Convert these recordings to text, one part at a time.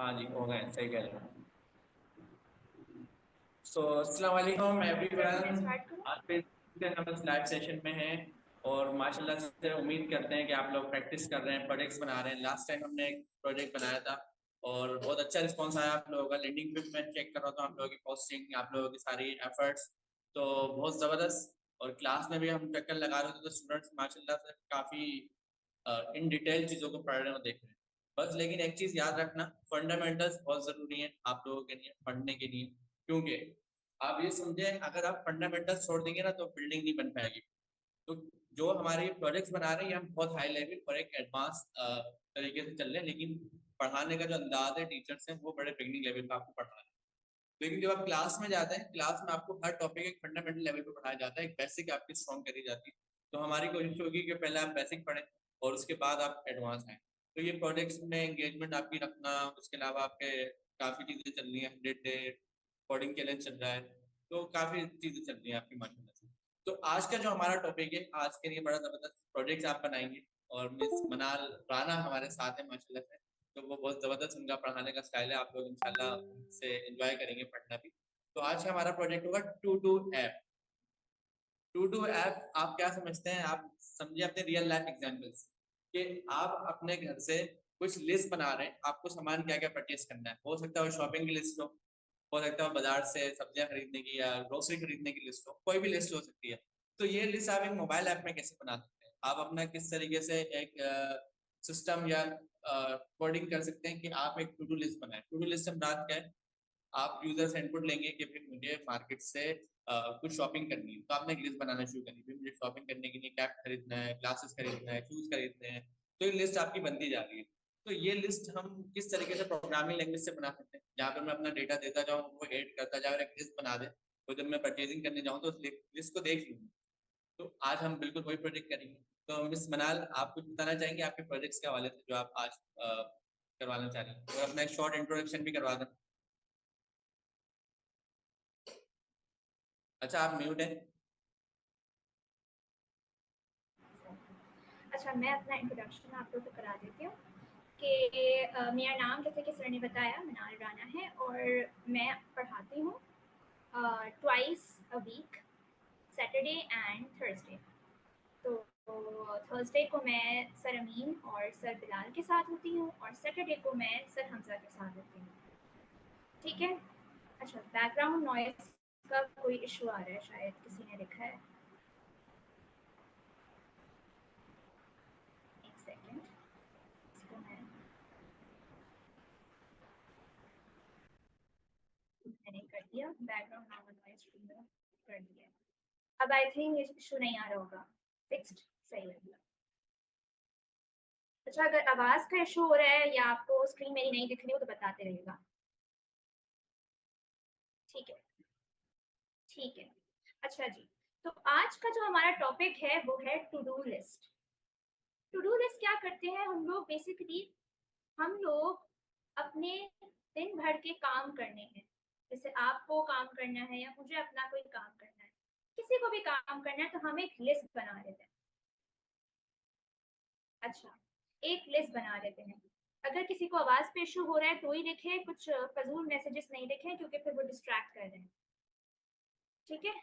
हाँ जी, हो गए, सही कह रहे हैं। सो अस्सलाम वालेकुम मैं एवरीवन। स्टार्ट करूँ? आज फिर हम इस लाइव सेशन में हैं और माशाल्लाह से उम्मीद करते हैं कि आप लोग प्रैक्टिस कर रहे हैं, प्रोजेक्ट्स बना रहे हैं। लास्ट टाइम हमने एक प्रोजेक्ट बनाया था और बहुत अच्छा रिस्पॉन्स आया आप लोगों का। लिंक्डइन पे मैं चेक कर रहा था आप लोगों की पोस्टिंग, आप लोगों की सारी एफर्ट्स, तो बहुत ज़बरदस्त। और क्लास में भी हम चक्कर लगा रहे थे तो स्टूडेंट्स माशाल्लाह से काफ़ी इन डिटेल चीज़ों को पढ़ रहे हैं और देख रहे हैं। बस लेकिन एक चीज़ याद रखना, फंडामेंटल्स बहुत ज़रूरी है आप लोगों के लिए पढ़ने के लिए, क्योंकि आप ये समझे अगर आप फंडामेंटल्स छोड़ देंगे ना तो बिल्डिंग नहीं बन पाएगी। तो जो हमारे प्रोजेक्ट्स बना रहे हैं हम बहुत हाई लेवल और एक एडवांस तरीके से चल रहे हैं, लेकिन पढ़ाने का जो अंदाज है टीचर्स हैं वो बड़े बिगिनिंग लेवल पे आपको पढ़ा रहे हैं। लेकिन जब आप क्लास में जाते हैं, क्लास में आपको हर टॉपिक एक फंडामेंटल लेवल पे पढ़ाया जाता है, एक बेसिक आपकी स्ट्रॉन्ग करी जाती है। तो हमारी कोशिश होगी कि पहले आप बेसिक पढ़ें और उसके बाद आप एडवांस आए। तो ये प्रोजेक्ट्स में एंगेजमेंट आपकी रखना, उसके अलावा आपके काफ़ी चीज़ें चल रही हैं, 100 डे कोडिंग चैलेंज चल रहा है, तो काफ़ी चीज़ें चल रही हैं आपकी माशाल्लाह से। तो आज का जो हमारा टॉपिक है, आज के लिए बड़ा ज़बरदस्त प्रोजेक्ट्स आप बनाएंगे और मिस मनाल राना हमारे साथ है माशाल्लाह से। तो वो बहुत ज़बरदस्त उनका पढ़ाने का स्टाइल है, आप लोग इंशाल्लाह उनसे एंजॉय करेंगे पढ़ना भी। तो आज का हमारा प्रोजेक्ट होगा to do app. To do app आप क्या समझते हैं? आप समझिए अपने रियल लाइफ एग्जांपल्स कि आप अपने घर से कुछ लिस्ट बना रहे हैं, आपको सामान क्या क्या परचेस करना है। हो सकता है वो शॉपिंग की लिस्ट हो सकता है बाजार से सब्जियां खरीदने की या ग्रोसरी खरीदने की लिस्ट हो, कोई भी लिस्ट हो सकती है। तो ये लिस्ट आप एक मोबाइल ऐप में कैसे बना सकते हैं? आप अपना किस तरीके से एक सिस्टम या कोडिंग कर सकते हैं कि आप एक टू डू लिस्ट बनाए। टू डू लिस्ट से बात क्या है, आप यूजर से इनपुट लेंगे कि फिर मुझे मार्केट से कुछ शॉपिंग करनी है, तो आपने एक लिस्ट बनाना शुरू करनी, फिर मुझे शॉपिंग करने के लिए कैप खरीदना है, ग्लासेस खरीदना है, शूज खरीदने हैं। तो ये लिस्ट आपकी बनती जा रही है। तो ये लिस्ट हम किस तरीके से प्रोग्रामिंग लैंग्वेज से बना सकते हैं, जहाँ पर मैं अपना डेटा देता जाऊँ, वो एड करता जाऊँ और एक लिस्ट बना दे। तो जब मैं परचेजिंग करने जाऊँ तो उस लिस्ट को देख लूँ। तो आज हम बिल्कुल वही प्रोजेक्ट करेंगे। तो मिस मनाल, आप कुछ बताना चाहेंगे आपके प्रोजेक्ट्स के हवाले से जो आप आज करवाना चाह रही हैं, और अपना एक शॉर्ट इंट्रोडक्शन भी करवा दें। अच्छा, आप म्यूट हैं। अच्छा, मैं अपना इंट्रोडक्शन आप लोग को करा देती हूँ कि मेरा नाम जैसे कि सर ने बताया मनाल राना है और मैं पढ़ाती हूँ twice a week, Saturday and Thursday. तो थर्सडे को मैं सर अमीन और सर बिलाल के साथ होती हूँ और सैटरडे को मैं सर हमजा के साथ होती हूँ। ठीक है। अच्छा, बैकग्राउंड नॉइस का कोई इशू आ रहा है, शायद किसी ने लिखा है। एक सेकेंड, इसको मैंने कर दिया, बैकग्राउंड नॉइस रिमूव कर दिया। अब आई थिंक इशू नहीं आ रहा होगा। फिक्स्ड, सही है। अच्छा, अगर आवाज का इशू हो रहा है या आपको स्क्रीन मेरी नहीं दिख रही हो तो बताते रहिएगा। ठीक है, ठीक है। अच्छा जी, तो आज का जो हमारा टॉपिक है वो है to do list. To do list क्या करते हैं हम लोग? बेसिकली हम लोग अपने दिन भर के काम करने हैं, जैसे आपको काम करना है या मुझे अपना कोई काम करना है, किसी को भी काम करना है, तो हम एक लिस्ट बना लेते हैं। अच्छा, एक लिस्ट बना लेते हैं। अगर किसी को आवाज पे इशू हो रहा है तो ही लिखे, कुछ फजूल मैसेजेस नहीं लिखे क्योंकि फिर वो डिस्ट्रैक्ट कर रहे हैं। ठीक है।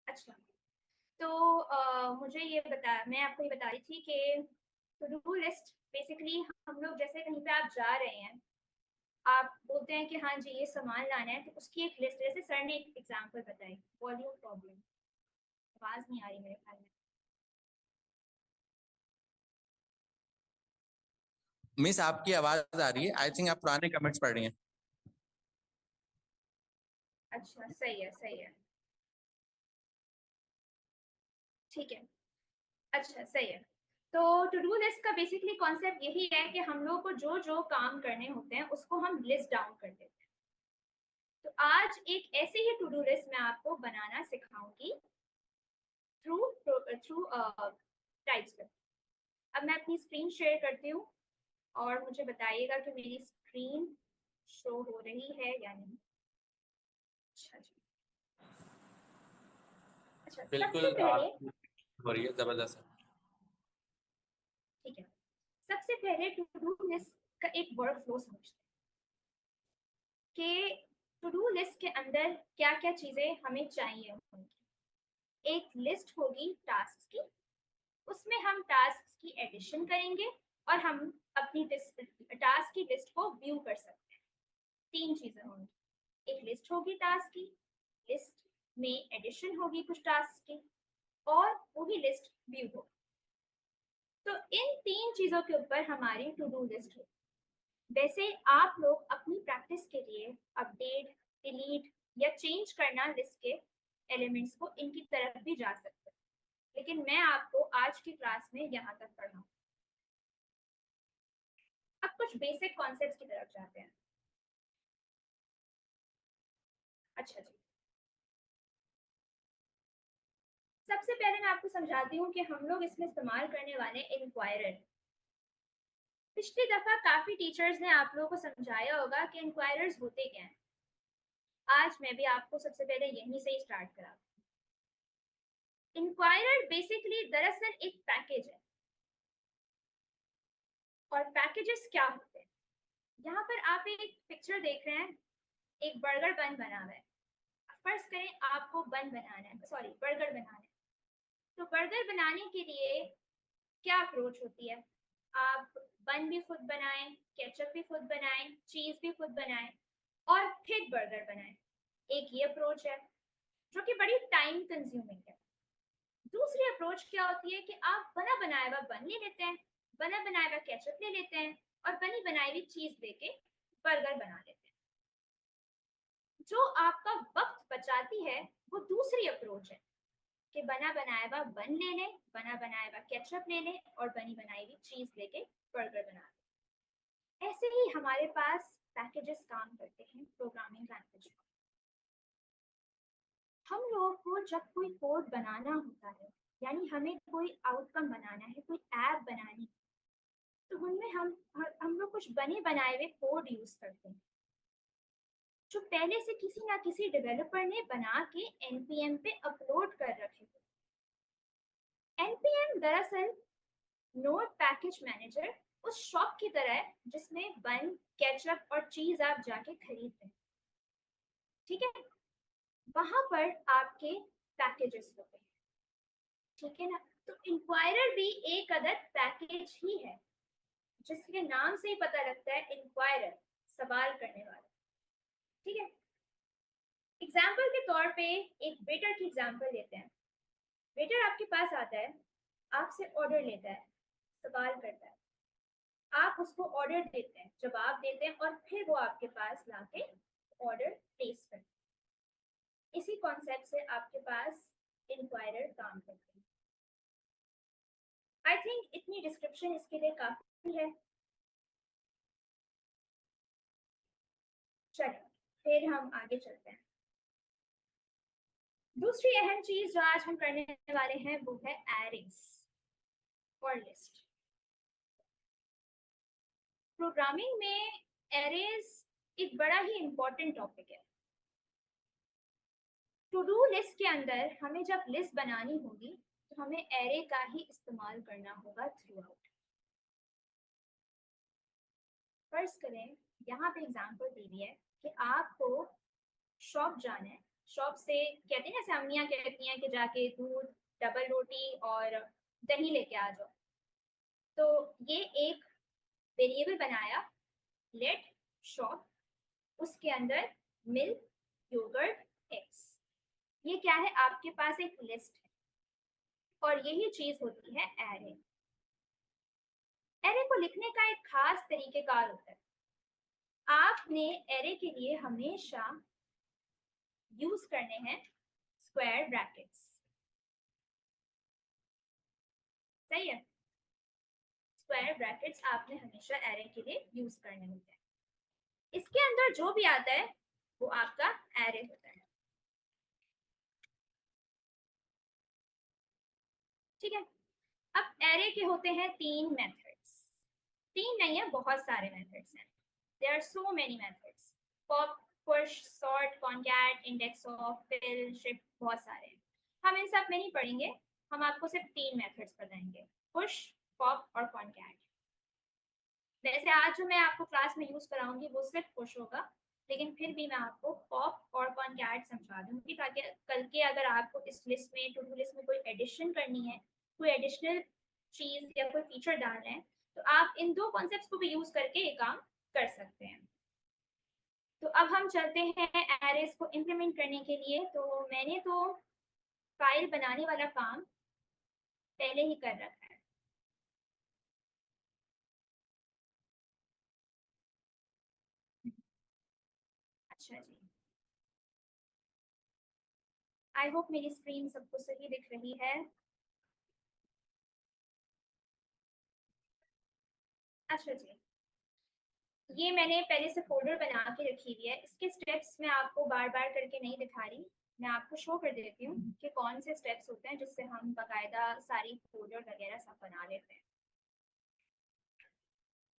अच्छा, तो मुझे ये बता मैं आपको ये बता रही थी कि टू डू लिस्ट बेसिकली हम लोग जैसे कहीं पे आप जा रहे हैं, आप बोलते हैं कि हाँ जी ये सामान लाना है, तो उसकी एक लिस्ट, जैसे सर ने एक एग्जांपल बताई, वॉल्यूम प्रॉब्लम, आवाज नहीं आ रही मेरे ख्याल में। मिस आपकी आवाज आ रही है, आई अच्छा, थिंक आप पुराने कमेंट्स पढ़ रही हैं। अच्छा, सही है, सही है। ठीक है। अच्छा, सही है। तो टू डू लिस्ट का बेसिकली कॉन्सेप्ट यही है कि हम लोग को जो जो काम करने होते हैं उसको हम लिस्ट डाउन कर देते हैं। तो आज एक ऐसे ही टू डू लिस्ट मैं आपको बनाना सिखाऊंगी थ्रू थ्रू टाइप्स। अब मैं अपनी स्क्रीन शेयर करती हूँ और मुझे बताइएगा कि मेरी स्क्रीन शो हो रही है या नहीं। अच्छा जी। अच्छा, सबसे बिल्कुल पहले, आप हो रही है, जबरदस्त है। ठीक है, सबसे पहले टू डू लिस्ट का एक वर्क फ्लो समझते हैं कि टू डू लिस्ट के अंदर क्या क्या चीजें हमें चाहिए होंगी। एक लिस्ट होगी टास्क की, उसमें हम टास्क की एडिशन करेंगे और हम अपनी टास्क की लिस्ट को व्यू कर सकते हैं। 3 चीजें होंगी, एक लिस्ट होगी टास्क की, लिस्ट में एडिशन होगी कुछ टास्क की, और वही लिस्ट व्यू होगी। तो इन 3 चीजों के ऊपर हमारी टू डू लिस्ट होगी। वैसे आप लोग अपनी प्रैक्टिस के लिए अपडेट, डिलीट या चेंज करना लिस्ट के एलिमेंट्स को इनकी तरफ भी जा सकते हैं, लेकिन मैं आपको आज की क्लास में यहाँ तक पढ़ाऊँ। अब कुछ बेसिक कॉन्सेप्ट्स की तरफ जाते हैं। अच्छा जी, सबसे पहले मैं आपको समझाती हूँ कि हम लोग इसमें इस्तेमाल करने वाले इंक्वायरर। पिछली दफा काफी टीचर्स ने आप लोगों को समझाया होगा कि इंक्वायरर्स होते क्या हैं। आज मैं भी आपको सबसे पहले यहीं से ही स्टार्ट करा। इंक्वायरर बेसिकली दरअसल एक पैकेज है। और पैकेजेस क्या होते हैं? यहाँ पर आप एक पिक्चर देख रहे हैं, एक बर्गर बन बना हुआ है। फर्ज करें आपको बन बनाना है, सॉरी बर्गर बनाना है। तो बर्गर बनाने के लिए क्या अप्रोच होती है? आप बन भी खुद बनाएं, केचप भी खुद बनाएं, चीज भी खुद बनाएं और फिर बर्गर बनाएं। एक ये अप्रोच है जो कि बड़ी टाइम कंज्यूमिंग है। दूसरी अप्रोच क्या होती है कि आप बना बनाया हुआ बन ले लेते हैं, बना बनाया हुआ केचप ले लेते हैं और बनी बनाई हुई चीज लेके बर्गर बना लेते हैं। जो आपका वक्त बचाती है वो दूसरी अप्रोच है कि बना बनाया हुआ बन ले लें, बना बनाया हुआ केचप ले लें और बनी बनाई हुई चीज लेके बर्गर बना लें। ऐसे ही हमारे पास पैकेजेस काम करते हैं प्रोग्रामिंग लैंग्वेज में। हम लोगों को जब कोई कोड बनाना होता है, यानी हमें कोई आउटकम बनाना है, कोई ऐप बनानी, तो उनमें हम लोग कुछ बने बनाए हुए कोड यूज करते हैं जो पहले से किसी ना किसी डेवलपर ने बना के npm पे अपलोड कर रखे थे। npm दरअसल नोड पैकेज मैनेजर उस शॉप की तरह है जिसमें बन, केचप और चीज आप जाके खरीदते हैं। ठीक है, वहां पर आपके पैकेजेस होते हैं। ठीक है ना? तो इंक्वायरर भी एक अदद पैकेज ही है, जिसके नाम से ही पता लगता है इंक्वायरर, सवाल करने वाला। ठीक है, एग्जाम्पल के तौर पे एक वेटर की एग्जाम्पल लेते हैं। वेटर आपके पास आता है, आपसे ऑर्डर लेता है, सवाल करता है, आप उसको ऑर्डर देते हैं, जवाब देते हैं और फिर वो आपके पास लाके ऑर्डर प्लेस करते हैं। इसी कॉन्सेप्ट से आपके पास इंक्वायरर काम करते हैं। आई थिंक इतनी डिस्क्रिप्शन इसके लिए काफी है। चलिए फिर हम आगे चलते हैं। दूसरी अहम चीज जो आज हम करने वाले हैं वो है एरेज और लिस्ट। प्रोग्रामिंग में एरेज एक बड़ा ही इंपॉर्टेंट टॉपिक है। टू डू लिस्ट के अंदर हमें जब लिस्ट बनानी होगी तो हमें एरे का ही इस्तेमाल करना होगा थ्रू आउट। फर्ज करें यहाँ पे एग्जांपल दी हुई है कि आपको शॉप जाना है। शॉप से कहते हैं ना, अम्मियाँ कहती हैं कि जाके दूध, डबल रोटी और दही लेके आ जाओ। तो ये एक वेरिएबल बनाया, लेट शॉप, उसके अंदर मिल्क, योगर्ट, एग्स। ये क्या है? आपके पास एक लिस्ट है और यही चीज होती है एरे। एरे को लिखने का एक खास तरीकेकार होता है। आपने एरे के लिए हमेशा यूज करने हैं स्क्वायर ब्रैकेट्स। सही है, स्क्वायर ब्रैकेट्स आपने हमेशा एरे के लिए यूज करने होते हैं। इसके अंदर जो भी आता है वो आपका एरे होता है। ठीक है, अब एरे के होते हैं 3 मेथड्स। 3 नहीं है, बहुत सारे मेथड्स हैं। There are so many methods. Pop, push, sort, concat, index of, fill, shift, बहुत सारे हैं। हम इन सब में नहीं पढ़ेंगे, हम आपको सिर्फ 3 मेथड्स बताएंगे, पुश, पॉप और कॉनकैट। वैसे आज जो मैं आपको क्लास में यूज कराऊंगी वो सिर्फ पुश होगा, लेकिन फिर भी मैं आपको पॉप और कॉनकैट समझा दूंगी, ताकि कल के अगर आपको इस लिस्ट में, टू डू लिस्ट में कोई एडिशन करनी है, कोई एडिशनल चीज या कोई फीचर डालना है, तो आप इन दो कॉन्सेप्ट्स को भी यूज करके ये काम कर सकते हैं। तो अब हम चलते हैं एरेज को इम्प्लीमेंट करने के लिए। तो मैंने तो फाइल बनाने वाला काम पहले ही कर रखा है। अच्छा जी, आई होप मेरी स्क्रीन सबको सही दिख रही है। अच्छा जी, ये मैंने पहले से फोल्डर बना के रखी हुई है। इसके स्टेप्स मैं आपको बार बार करके नहीं दिखा रही, मैं आपको शो कर देती हूँ कि कौन से स्टेप्स होते हैं जिससे हम बाकायदा सारी फोल्डर वगैरह सब बना लेते हैं।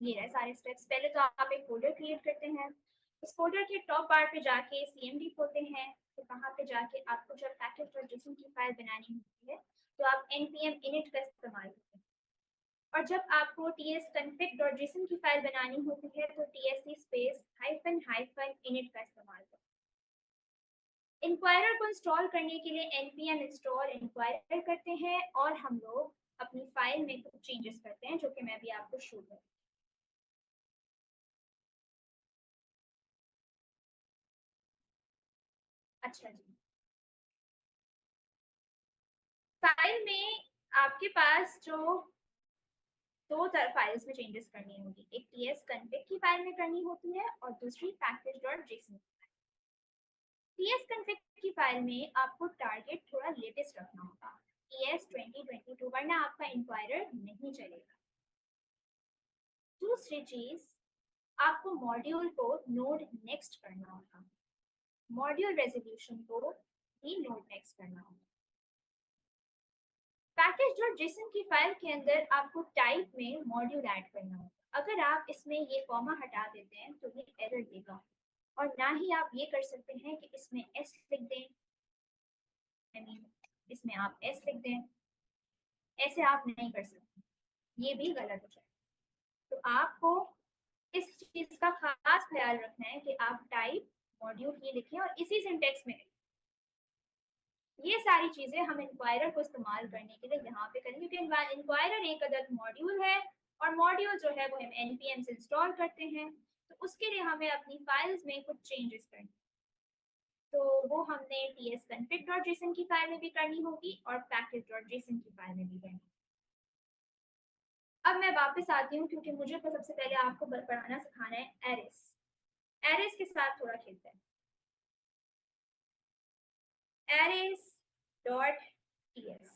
ये रहे सारे स्टेप्स। पहले तो आप एक फोल्डर क्रिएट करते हैं, उस फोल्डर के टॉप बार पे जाके CMD होते हैं, तो वहाँ पे जाके आपको जब package.json की फाइल बनानी होती है तो आप npm init का इस्तेमाल करते हैं, और जब आपको tsconfig.json की फाइल बनानी होती है तो tsc space hyphen hyphen init का इस्तेमाल करते हैं। इंक्वायरर को इंस्टॉल करने के लिए npm install इंक्वायरर करते हैं, और हम लोग अपनी फाइल में कुछ चेंजेस करते हैं जो कि मैं भी आपको शो करूँ। अच्छा जी, फाइल में आपके पास जो दो फाइल्स में चेंजेस करनी होगी, एक tsconfig की फाइल में करनी होती है और दूसरी package.json। tsconfig की फाइल में आपको टारगेट थोड़ा लेटेस्ट रखना होगा, ES 2022, वरना आपका इंक्वायरर नहीं चलेगा। दूसरी चीज, आपको मॉड्यूल को नोड नेक्स्ट करना होगा, मॉड्यूल रेजोल्यूशन को भी नोड नेक्स्ट करना होगा। पैकेज.json की फाइल के अंदर आपको टाइप में मॉड्यूल ऐड करना होगा। अगर आप इसमें ये कॉमा हटा देते हैं तो ये एरर देगा, और ना ही आप ये कर सकते हैं कि इसमें s लिख दें, I mean, इसमें आप s लिख दें, ऐसे आप नहीं कर सकते, ये भी गलत हो जाए। तो आपको इस चीज का खास ख्याल रखना है कि आप टाइप मॉड्यूल ये लिखें और इसी सिंटेक्स में लिखें। ये सारी चीजें हम इंक्वायरर को इस्तेमाल करने के लिए यहाँ पे करेंगे, क्योंकि इंक्वायरर एक अदद मॉड्यूल है, और मॉड्यूल जो है वो हम npm से इंस्टॉल करते हैं, तो उसके लिए हमें अपनी फाइल्स में कुछ चेंजेस करने, तो वो हमने tsconfig.json की फाइल में भी करनी होगी और package.json की फाइल में भी करनी। अब मैं वापस आती हूँ, क्योंकि मुझे तो सबसे पहले आपको पढ़ाना सिखाना है एरेस। एरेस के साथ थोड़ा खेलते हैं। एरेस डॉट टीएस,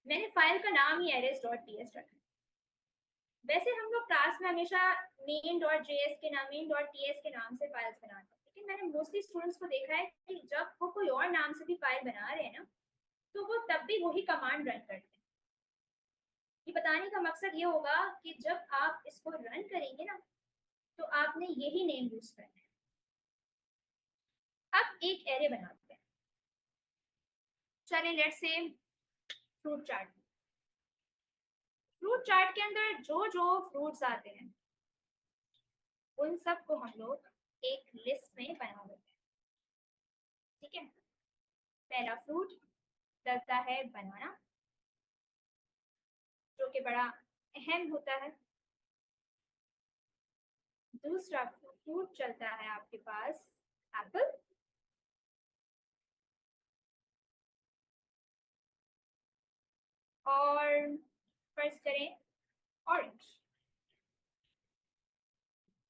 मैंने फाइल का नाम ही एरेस डॉट टीएस रखा है। वैसे हम लोग क्लास में हमेशा main.js के नाम, main.ts के नाम से फाइल्स बनाते हैं, लेकिन मैंने मोस्टली स्टूडेंट्स को देखा है कि जब वो कोई और नाम से भी फाइल बना रहे हैं ना, तो वो तब भी वही कमांड रन करते हैं। ये बताने का मकसद ये होगा कि जब आप इसको रन करेंगे ना, तो आपने यही नेम यूज करना है। अब एक एरे बनाते हैं, चलिए let's say fruit chart. Fruit chart के अंदर जो जो फ्रूट्स आते हैं उन सब को हम लोग एक लिस्ट में बना देते हैं, ठीक है। पहला फ्रूट डलता है बनाना, जो कि बड़ा अहम होता है। दूसरा फ्रूट चलता है आपके पास एप्पल, और फर्ज करें ऑरेंज,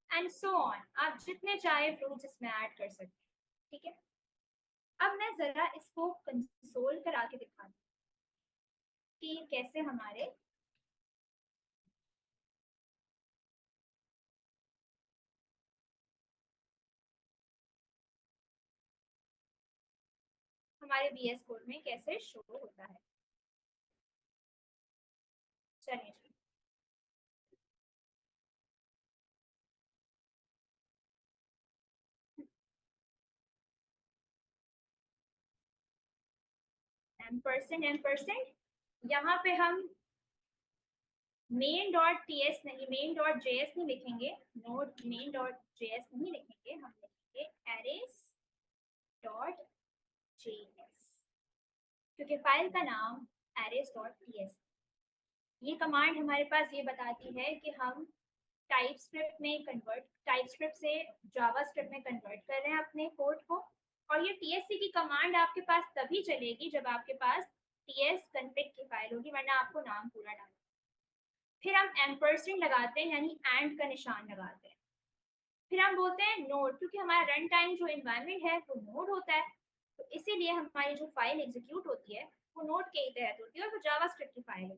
एंड सो ऑन। आप जितने चाहे फ्रूट्स इसमें ऐड कर सकते हैं, ठीक है। अब मैं जरा इसको कंसोल करा के दिखाती हूँ कि कैसे हमारे VS कोड में कैसे शो होता है। चलिए, एम्परसेंड, यहाँ पे हम मेन डॉट ts नहीं, मेन डॉट js नहीं लिखेंगे, नोड मेन डॉट js नहीं लिखेंगे, हम लिखेंगे arrays डॉट js, क्योंकि फाइल का नाम arrays डॉट ts। ये कमांड हमारे पास ये बताती है कि हम टाइपस्क्रिप्ट में कन्वर्ट, टाइपस्क्रिप्ट से जावास्क्रिप्ट में कन्वर्ट कर रहे हैं अपने कोड को। और ये tsc की कमांड आपके पास तभी चलेगी जब आपके पास ts config की फाइल होगी, वरना आपको नाम पूरा डालना। फिर हम एम्परसेंड लगाते हैं, यानी एंड का निशान लगाते हैं। फिर हम बोलते हैं नोड, क्योंकि हमारा रन टाइम जो इन्वायरमेंट है वो नोड होता है, तो इसीलिए हमारी जो फाइल एग्जीक्यूट होती है वो नोड के ही तहत होती है और वो जावास्क्रिप्ट की फाइल है।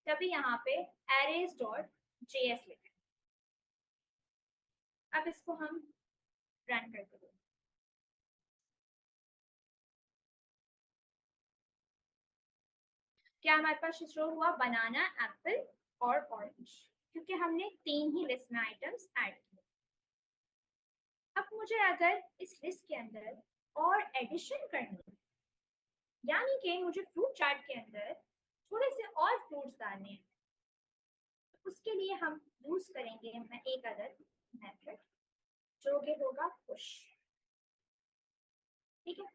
तभी यहाँ पे arrays डॉट js लिखें। अब इसको हम रन करके दें। क्या हमारे पास शो हुआ? बनाना, एप्पल और ऑरेंज, क्योंकि हमने 3 ही लिस्ट में आइटम्स ऐड किए। अब मुझे अगर इस लिस्ट के अंदर और एडिशन करनी है, यानी कि मुझे फ्रूट चार्ट के अंदर थोड़े से और फ्रूट्स डालने हैं, तो उसके लिए हम यूज करेंगे एक अदर मेथड जो कि होगा पुश। ठीक है,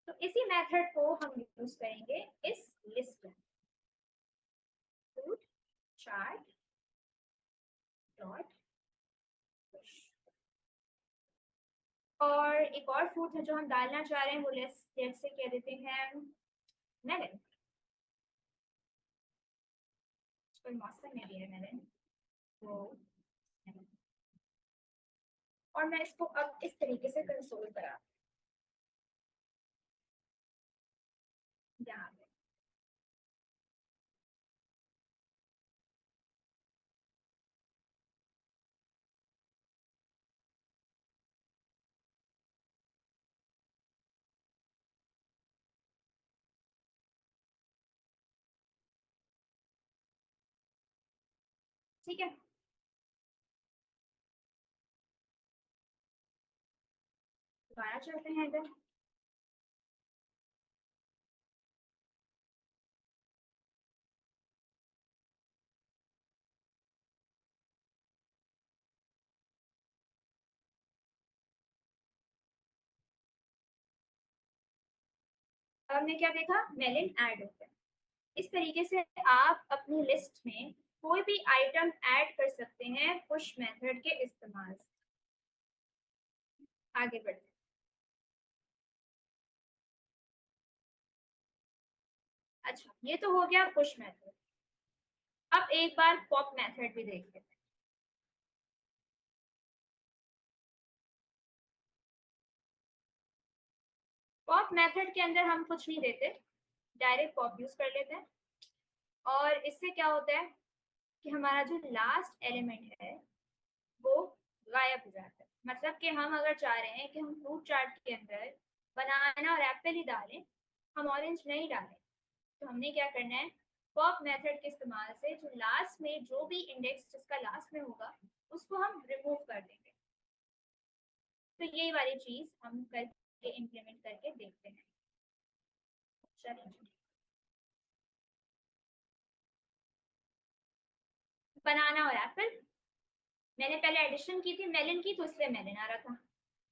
तो इसी मेथड को हम यूज करेंगे इस लिस्ट में, फ्रूट चार्ट डॉट पुश। और एक और फ्रूट है जो हम डालना चाह रहे हैं, वो लेट्स से कह देते हैं मेलन। कोई मौसम में भी है मेलन, वो melon। और मैं इसको अब इस तरीके से कंसोल करा यहाँ पे। ठीक है, दोबारा चलते हैं इधर। हमने क्या देखा? मेलन ऐड होता है। इस तरीके से आप अपनी लिस्ट में कोई भी आइटम ऐड कर सकते हैं पुश मेथड के इस्तेमाल से। आगे बढ़ते हैं। अच्छा, ये तो हो गया पुश मेथड। अब एक बार पॉप मेथड भी देख लेते हैं। पॉप मेथड के अंदर हम कुछ नहीं देते, डायरेक्ट पॉप यूज कर लेते हैं। और इससे क्या होता है कि हमारा जो लास्ट एलिमेंट है वो गायब हो जाता है। मतलब कि हम अगर चाह रहे हैं कि हम फ्रूट चार्ट के अंदर बनाना और एप्पल ही डालें, हम ऑरेंज नहीं डालें, तो हमने क्या करना है? पॉप मेथड के इस्तेमाल से जो लास्ट में जो भी इंडेक्स जिसका लास्ट में होगा उसको हम रिमूव कर देंगे। तो यही वाली चीज हम करके इम्प्लीमेंट करके देखते हैं। चलिए, बनाना और एप्पल, मैंने पहले एडिशन की थी मेलन की, तो इसलिए मेलन आ रहा था,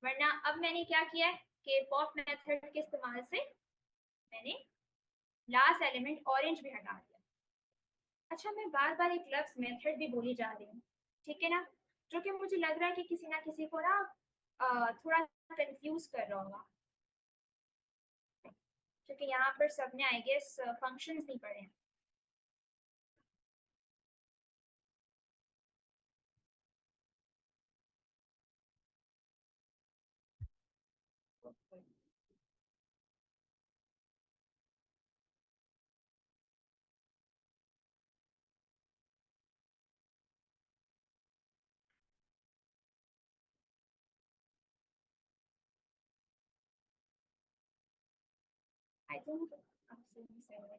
वरना अब मैंने क्या किया है कि पॉप मेथड के इस्तेमाल से मैंने लास्ट एलिमेंट ऑरेंज भी हटा दिया। अच्छा, मैं बार बार एक लफ्ज मेथड भी बोली जा रही हूँ, ठीक है ना, जो कि मुझे लग रहा है कि किसी ना किसी को ना थोड़ा कंफ्यूज कर रहा होगा, क्योंकि यहाँ पर सबने आई गेस फंक्शंस नहीं पढ़े हैं। आई थिंक आपसे सही है।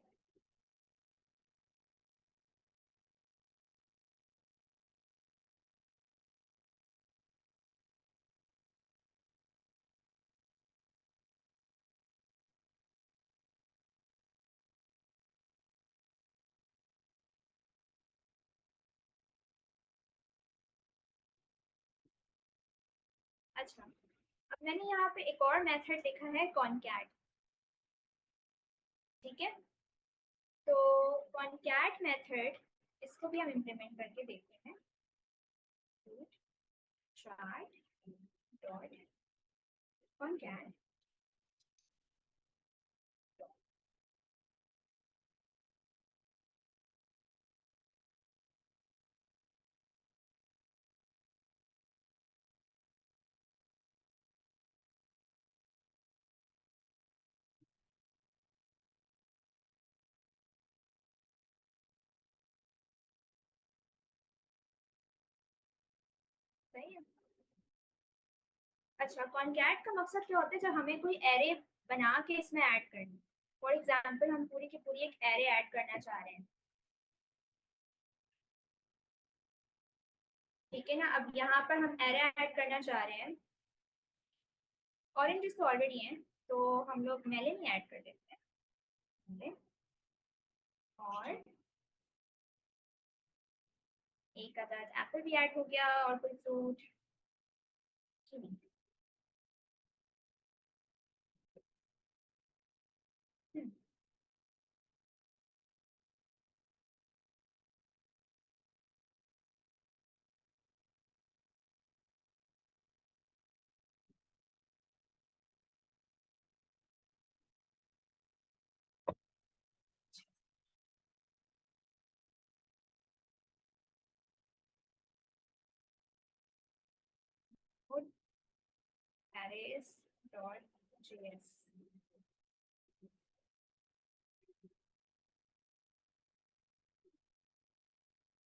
अच्छा, अब मैंने यहाँ पे एक और मेथड लिखा है कॉनकैट, ठीक है। तो कॉनकैट मेथड, इसको भी हम इम्प्लीमेंट करके देखते हैं। चार्ट डॉट कॉनकैट, सही है। अच्छा, कॉनकैट का मकसद क्या होता है, जब हमें कोई एरे बना के इसमें ऐड करनी, फॉर एग्जाम्पल हम पूरी की पूरी एक एरे ऐड करना चाह रहे हैं, ठीक है ना। अब यहाँ पर हम एरे ऐड करना चाह रहे हैं, ऑरेंजेस तो ऑलरेडी हैं, तो हम लोग मेलन ही ऐड कर देते हैं। और एक अदद एप्पल भी ऐड हो गया, और कोई फ्रूट, arrays dot js।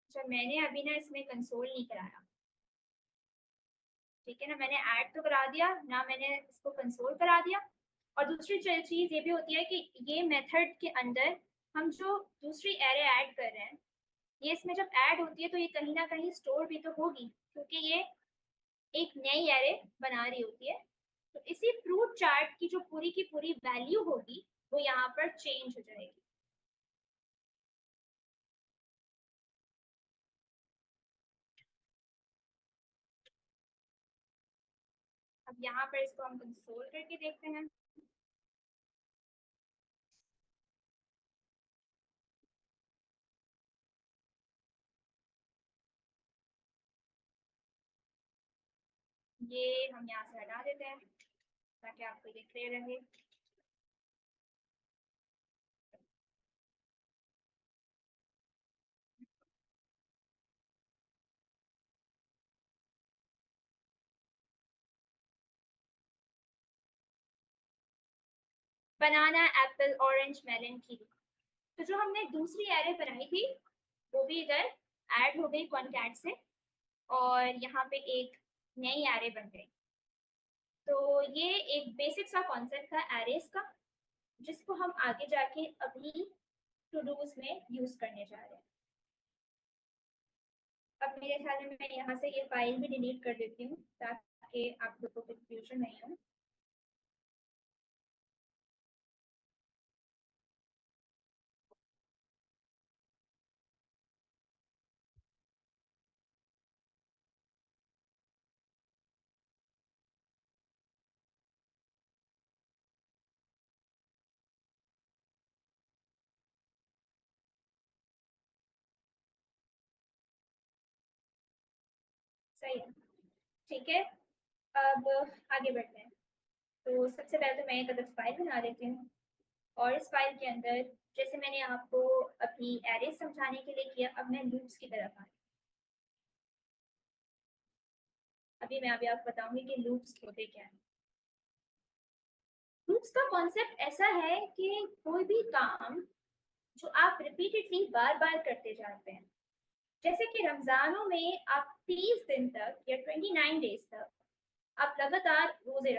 अच्छा, मैंने अभी ना इसमें कंसोल नहीं कराया, ठीक है ना। मैंने ऐड तो करा दिया ना, मैंने इसको कंसोल करा दिया। और दूसरी चीज ये भी होती है कि ये मेथड के अंदर हम जो दूसरी एरे ऐड कर रहे हैं, ये इसमें जब ऐड होती है तो ये कहीं ना कहीं स्टोर भी तो होगी, क्योंकि ये एक नई एरे बना रही होती है। तो इसी फ्रूट चार्ट की जो पूरी की पूरी वैल्यू होगी वो यहाँ पर चेंज हो जाएगी। अब यहाँ पर इसको हम कंसोल करके देखते हैं। ये हम यहाँ से हटा देते हैं ताकि आपको ये क्लियर रहे। बनाना, एप्पल, ऑरेंज, मेलन, कीवी। तो जो हमने दूसरी एरे बनाई थी वो भी इधर ऐड हो गई कॉनकैट से, और यहाँ पे एक नई एरे बन गई। तो ये एक बेसिक सा कॉन्सेप्ट था एरेस का, जिसको हम आगे जाके अभी टू डूज में यूज करने जा रहे हैं। अब मेरे ख्याल में मैं यहाँ से ये फाइल भी डिलीट कर देती हूँ ताकि आप लोगों को कंफ्यूजन नहीं हो। सही है, ठीक है। अब आगे बढ़ते हैं। तो सबसे पहले तो मैं एक अलग फाइल बना लेती हूँ, और इस फाइल के अंदर जैसे मैंने आपको अभी एरे समझाने के लिए किया, अब मैं लूप्स की तरफ आई। अभी मैं आपको बताऊंगी कि लूप्स होते क्या है। लूप्स का कॉन्सेप्ट ऐसा है कि कोई भी काम जो आप रिपीटेडली बार बार करते जाते हैं, जैसे कि रमजानों में आप 30 दिन तक या 29 डेज तक आप लगातार रोजे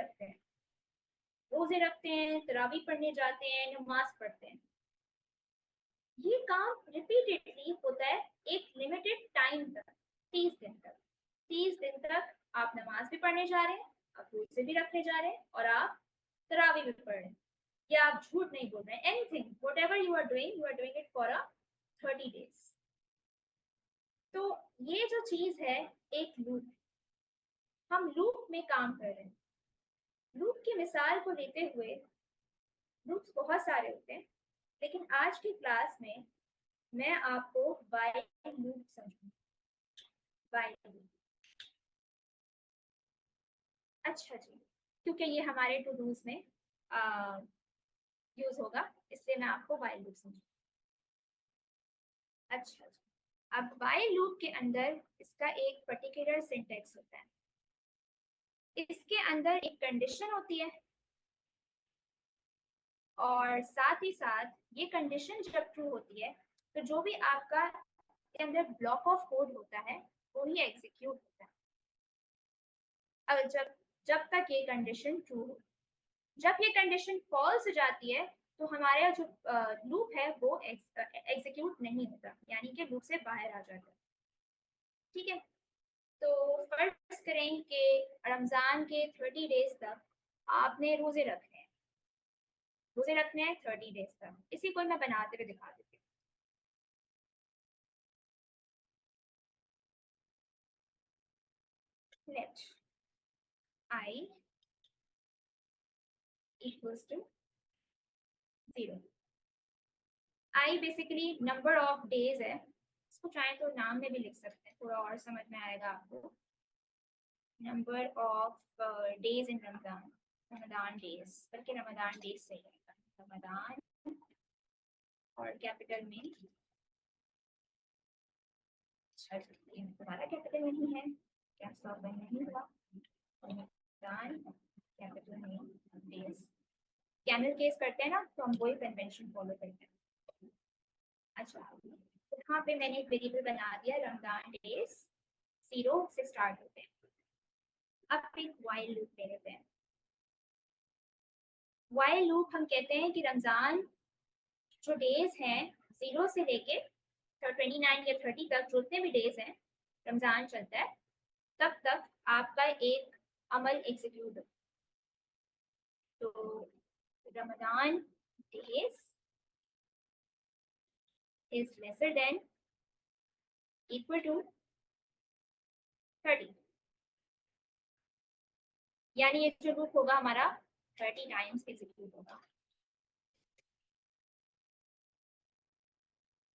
रखते हैं, तरावी पढ़ने जाते हैं, नमाज पढ़ते हैं। ये काम रिपीटेडली होता है एक लिमिटेड टाइम तक, 30 दिन तक। 30 दिन तक आप नमाज भी पढ़ने जा रहे हैं, आप रोजे भी रखने जा रहे हैं, और आप तरावी भी पढ़ रहे हैं, या आप झूठ नहीं बोल रहे हैं। Anything whatever you are doing it for a 30 days. तो ये जो चीज है एक लूप, हम लूप में काम कर रहे हैं। लूप की मिसाल को लेते हुए, लूप्स बहुत सारे होते हैं, लेकिन आज की क्लास में मैं आपको वाइल लूप समझूंगी। वाइल लूप, अच्छा जी, क्योंकि ये हमारे टू डूज में यूज होगा, इसलिए मैं आपको वाइल लूप समझूंगी। अच्छा जी, अब वाइल लूप के अंदर इसका एक पर्टिकुलर सिंटेक्स होता है। इसके अंदर एक कंडीशन होती है, और साथ ही साथ ये कंडीशन जब ट्रू होती है तो जो भी आपका के अंदर ब्लॉक ऑफ कोड होता है वो ही एग्जीक्यूट होता है। अब जब जब तक ये कंडीशन ट्रू हो, जब ये कंडीशन फॉल्स हो जाती है तो हमारा जो लूप है वो एग्जीक्यूट नहीं होता, यानी कि लूप से बाहर आ जाता है। ठीक है, तो फर्ज करें कि रमजान के 30 डेज तक आपने रोजे रखने हैं, रोजे रखने हैं 30 डेज तक। इसी को मैं बनाते हुए दिखा देती हूँ। Let I equals to 0। I basically number of days है, इसको चाहे तो नाम में भी लिख सकते हैं, थोड़ा और समझ में आएगा आपको। Number of days in Ramzan, Ramzan days, बल्कि रमजान डेज सही रहेगा, रमजान और कैपिटल में। अच्छा, ये तुम्हारा कैपिटल नहीं है, क्या स्टॉप नहीं हुआ, रमजान कैपिटल में डेज। कैमल केस करते हैं ना, तो हम वही कन्वेंशन फॉलो करते हैं। अच्छा, यहाँ पे मैंने एक वेरिएबल बना दिया, रमजान डेज 0 से स्टार्ट होते हैं। अब एक वाइल लूप ले लेते हैं। वाइल लूप हम कहते हैं कि रमजान जो डेज हैं 0 से लेके 29 या 30 तक, जितने भी डेज हैं रमजान चलता है, तब तक आपका एक अमल एग्जीक्यूट हो। तो Ramzan days is lesser than equal to 30, यानी ये जो लूप होगा हमारा 30 टाइम्स एग्जीक्यूट होगा।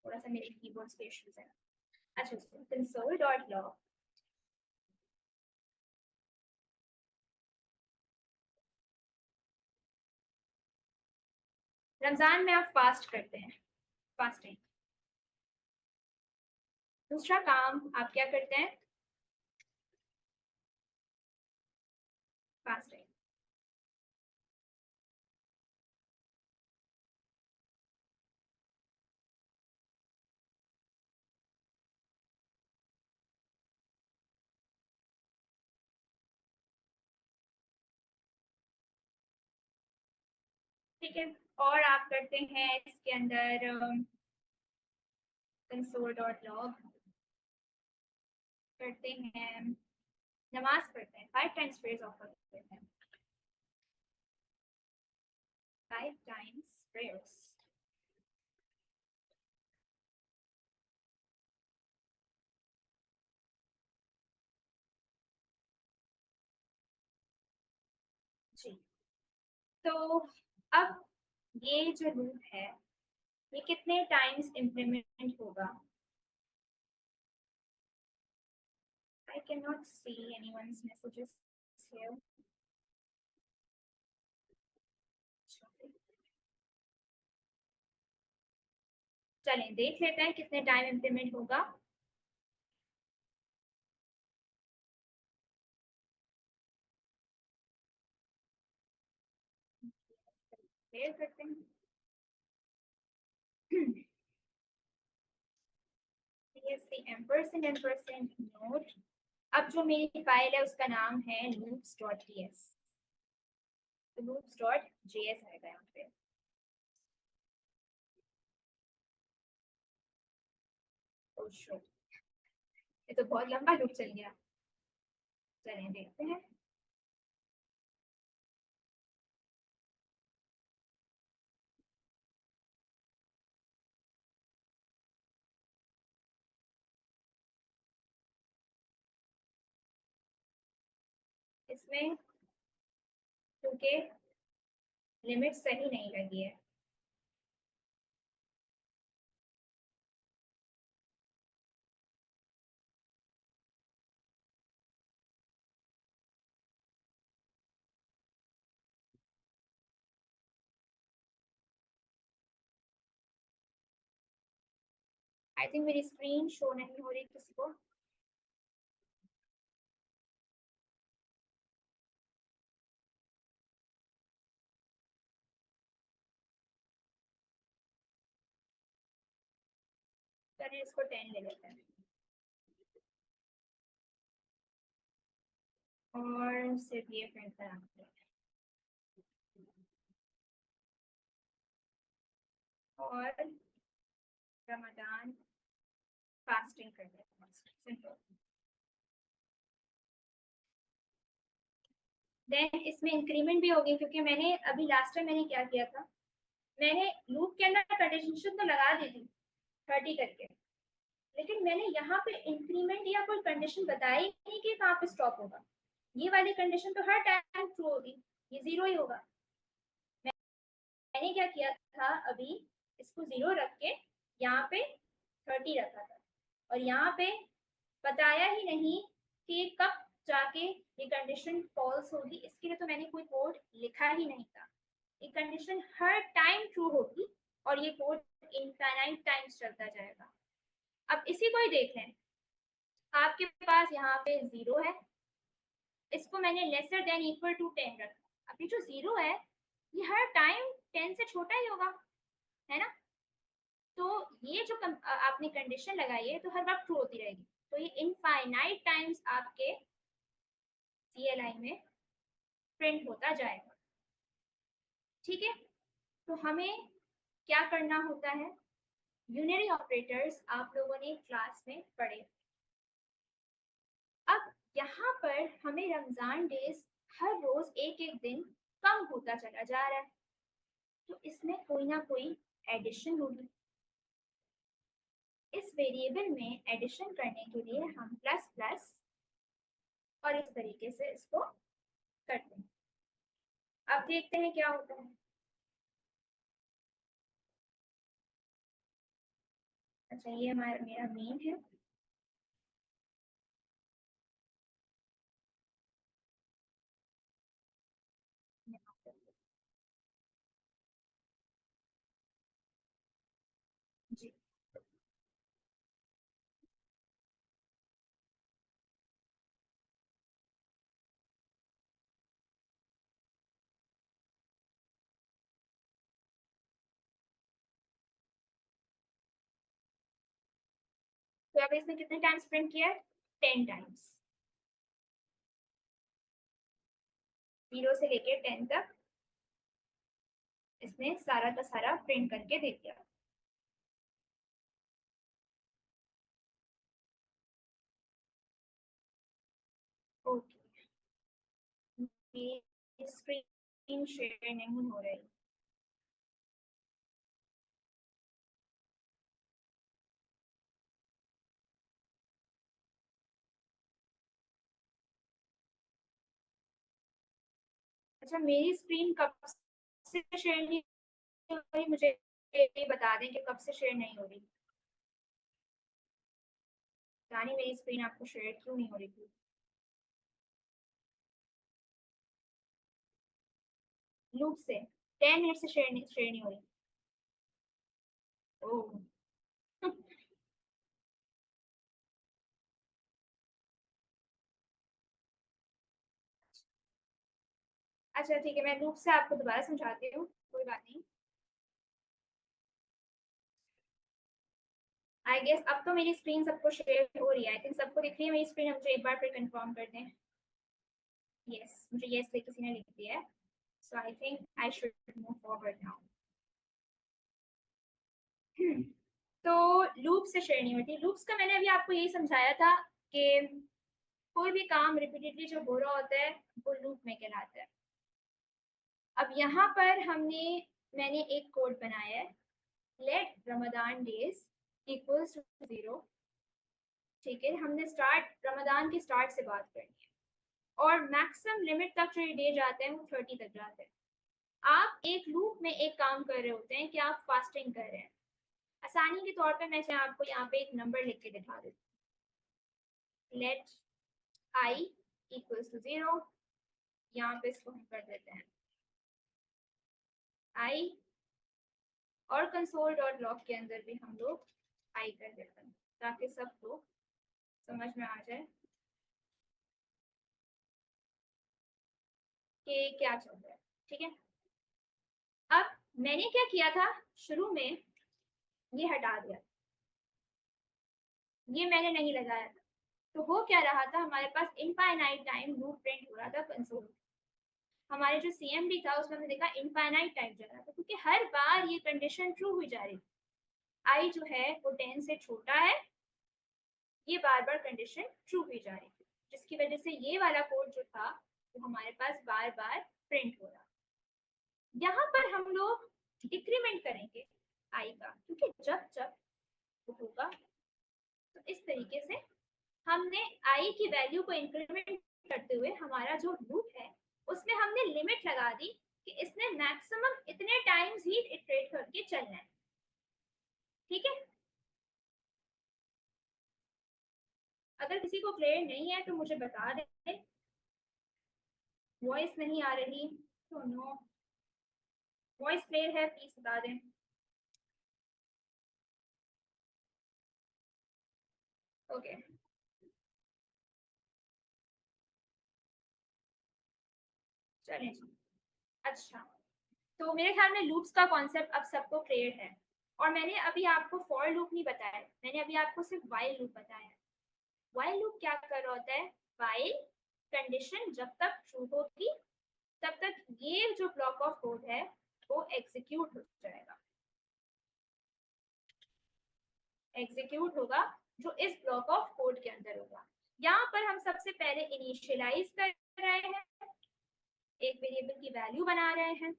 थोड़ा सा मेरे कीबोर्ड पे इश्यूज है। अच्छा, कंसोल डॉट लॉग, रमजान में आप फास्ट करते हैं, फास्टिंग। दूसरा काम आप क्या करते हैं, फास्टिंग। ठीक है, और आप करते हैं इसके अंदर कंसोल डॉट लॉग, करते हैं नमाज पढ़ते हैं, 5 टाइम्स प्रेज ऑफर करते हैं, 5 टाइम्स प्रेयर्स। जी, तो अब ये जो लूप है ये कितने टाइम्स इम्प्लीमेंट होगा? I cannot see anyone's messages here. चलें देख लेते हैं कितने टाइम इम्प्लीमेंट होगा। क्लियर करते हैं। CSC ampersand note. अब जो मेरी फाइल है उसका नाम है loops.ts, तो loops.js आएगा यहाँ पे। Oh shit, ये तो बहुत लंबा लूप चल गया। चलें देखते हैं। इसमें क्योंकि लिमिट सही नहीं लगी है। आई थिंक मेरी स्क्रीन शो नहीं हो रही किसी को। चलिए इसको 10 ले लेते हैं और सिर्फ ये प्रिंट कराते हैं और रमजान फास्टिंग कर देते हैं, सिंपल। देन इसमें इंक्रीमेंट भी होगी क्योंकि मैंने अभी लास्ट टाइम मैंने क्या किया था, मैंने लूप के अंदर कंडीशन तो लगा दी थी 30 करके, लेकिन मैंने यहाँ पे इंक्रीमेंट या कोई कंडीशन बताई नहीं कि कहाँ पे स्टॉप होगा। ये वाली कंडीशन तो हर टाइम ट्रू होगी, ये 0 ही होगा। मैंने क्या किया था, अभी इसको 0 रख के यहाँ पे 30 रखा था और यहाँ पे बताया ही नहीं कि कब जाके ये कंडीशन फॉल्स होगी, इसके लिए तो मैंने कोई कोड लिखा ही नहीं था। ये कंडीशन हर टाइम ट्रू होगी और ये कोड इनफाइनाइट टाइम्स चलता जाएगा। अब इसी को ही देख लें, आपके पास यहाँ पे 0 है, इसको मैंने लेसर देन इक्वल टू 10 रखा। अभी जो 0 है ये हर टाइम 10 से छोटा ही होगा, है ना। तो ये जो आपने कंडीशन लगाई है तो हर बार ट्रू होती रहेगी, तो ये इनफाइनाइट टाइम्स आपके CLI में प्रिंट होता जाएगा। ठीक है, तो हमें क्या करना होता है, यूनरी ऑपरेटर्स आप लोगों ने क्लास में पढ़े। अब यहाँ पर हमें रमजान डेज हर रोज एक एक दिन कम होता चला जा रहा है, तो इसमें कोई ना कोई एडिशन होगी। इस वेरिएबल में एडिशन करने के लिए हम प्लस प्लस और इस तरीके से इसको करते हैं। अब देखते हैं क्या होता है। अच्छा, ये हमारा मेरा मेन है। जी, तो अब इसने कितने टाइम्स प्रिंट किया है, 10 टाइम्स। 0 से लेके 10 तक इसने सारा का सारा प्रिंट करके दे दिया। ओके, स्क्रीन शेयर नहीं हो रही। अच्छा, मेरी स्क्रीन कब से शेयर नहीं हो रही, मुझे ये बता दें कि कब से शेयर नहीं हो रही। यानी मेरी स्क्रीन आपको शेयर क्यों नहीं हो रही थी। लूप से 10 मिनट से शेयर नहीं हो रही। ओह अच्छा ठीक है, मैं लूप से आपको दोबारा समझाती हूँ, कोई बात नहीं। आई गेस अब तो मेरी स्क्रीन सबको शेयर हो रही है, आई थिंक सबको दिख रही है मेरी स्क्रीन। मुझे एक बार फिर कंफर्म कर दें। यस, मुझे यस पे किसी ने लिख दिया है, so I think I should move forward now. तो लूप से शेयर नहीं होती। लूप्स का मैंने अभी आपको यही समझाया था कि कोई भी काम रिपीटेडली जो हो रहा होता है वो लूप में कहलाता है। अब यहाँ पर मैंने एक कोड बनाया है, let Ramzan days equals to 0। ठीक है, हमने स्टार्ट रमजान की स्टार्ट से बात करनी है। और मैक्सिमम लिमिट तक जो ये डे जाते हैं वो 30 तक जाते हैं। आप एक लूप में एक काम कर रहे होते हैं कि आप फास्टिंग कर रहे हैं। आसानी के तौर पे मैं आपको यहाँ पे एक नंबर लिख के दिखा देती हूँ। लेट i इक्वल्स टू 0, यहाँ पे इसको हम कर देते हैं i, और कंसोल डॉट लॉग के अंदर भी हम लोग i कर देते हैं ताकि सबको समझ में आ जाए कि क्या चल रहा है। ठीक है, अब मैंने क्या किया था, शुरू में ये हटा दिया, ये मैंने नहीं लगाया था, तो वो क्या रहा था, हमारे पास इनफाइनाइट टाइम लूप प्रिंट हो रहा था कंसोल। हमारे जो सीएमडी था उसमें हमने देखा इनफाइनाइट टाइम जा रहा था, क्योंकि हर बार ये कंडीशन ट्रू हुई जा रही थी, आई जो है वो 10 से छोटा है, ये बार बार कंडीशन ट्रू हुई जा रही थी, जिसकी वजह से ये वाला कोड जो था वो हमारे पास बार बार प्रिंट हो रहा। यहाँ पर हम लोग डिक्रीमेंट करेंगे आई का, क्योंकि जब जब वो होगा तो इस तरीके से हमने आई की वैल्यू को इंक्रीमेंट करते हुए हमारा जो लूप है उसमें हमने लिमिट लगा दी कि इसने मैक्सिमम इतने टाइम्स ही इटरेट करके चलना है। ठीक है, अगर किसी को क्लियर नहीं है तो मुझे बता दें, वॉइस नहीं आ रही तो नो, वॉइस क्लियर है प्लीज बता दें। ओके, चलें जी। अच्छा, तो मेरे ख्याल में लूप्स का कॉन्सेप्ट अब सबको क्लियर है, और मैंने अभी आपको फॉर लूप नहीं बताया, मैंने अभी आपको सिर्फ व्हाइल लूप बताया है। व्हाइल लूप क्या कर रहा होता है, व्हाइल कंडीशन जब तक ट्रू होगी तब तक ये जो ब्लॉक ऑफ कोड है वो एग्जीक्यूट हो जाएगा, एग्जीक्यूट होगा जो इस ब्लॉक ऑफ कोड के अंदर होगा। यहाँ पर हम सबसे पहले इनिशियलाइज कर रहे हैं, एक वेरिएबल की वैल्यू बना रहे हैं,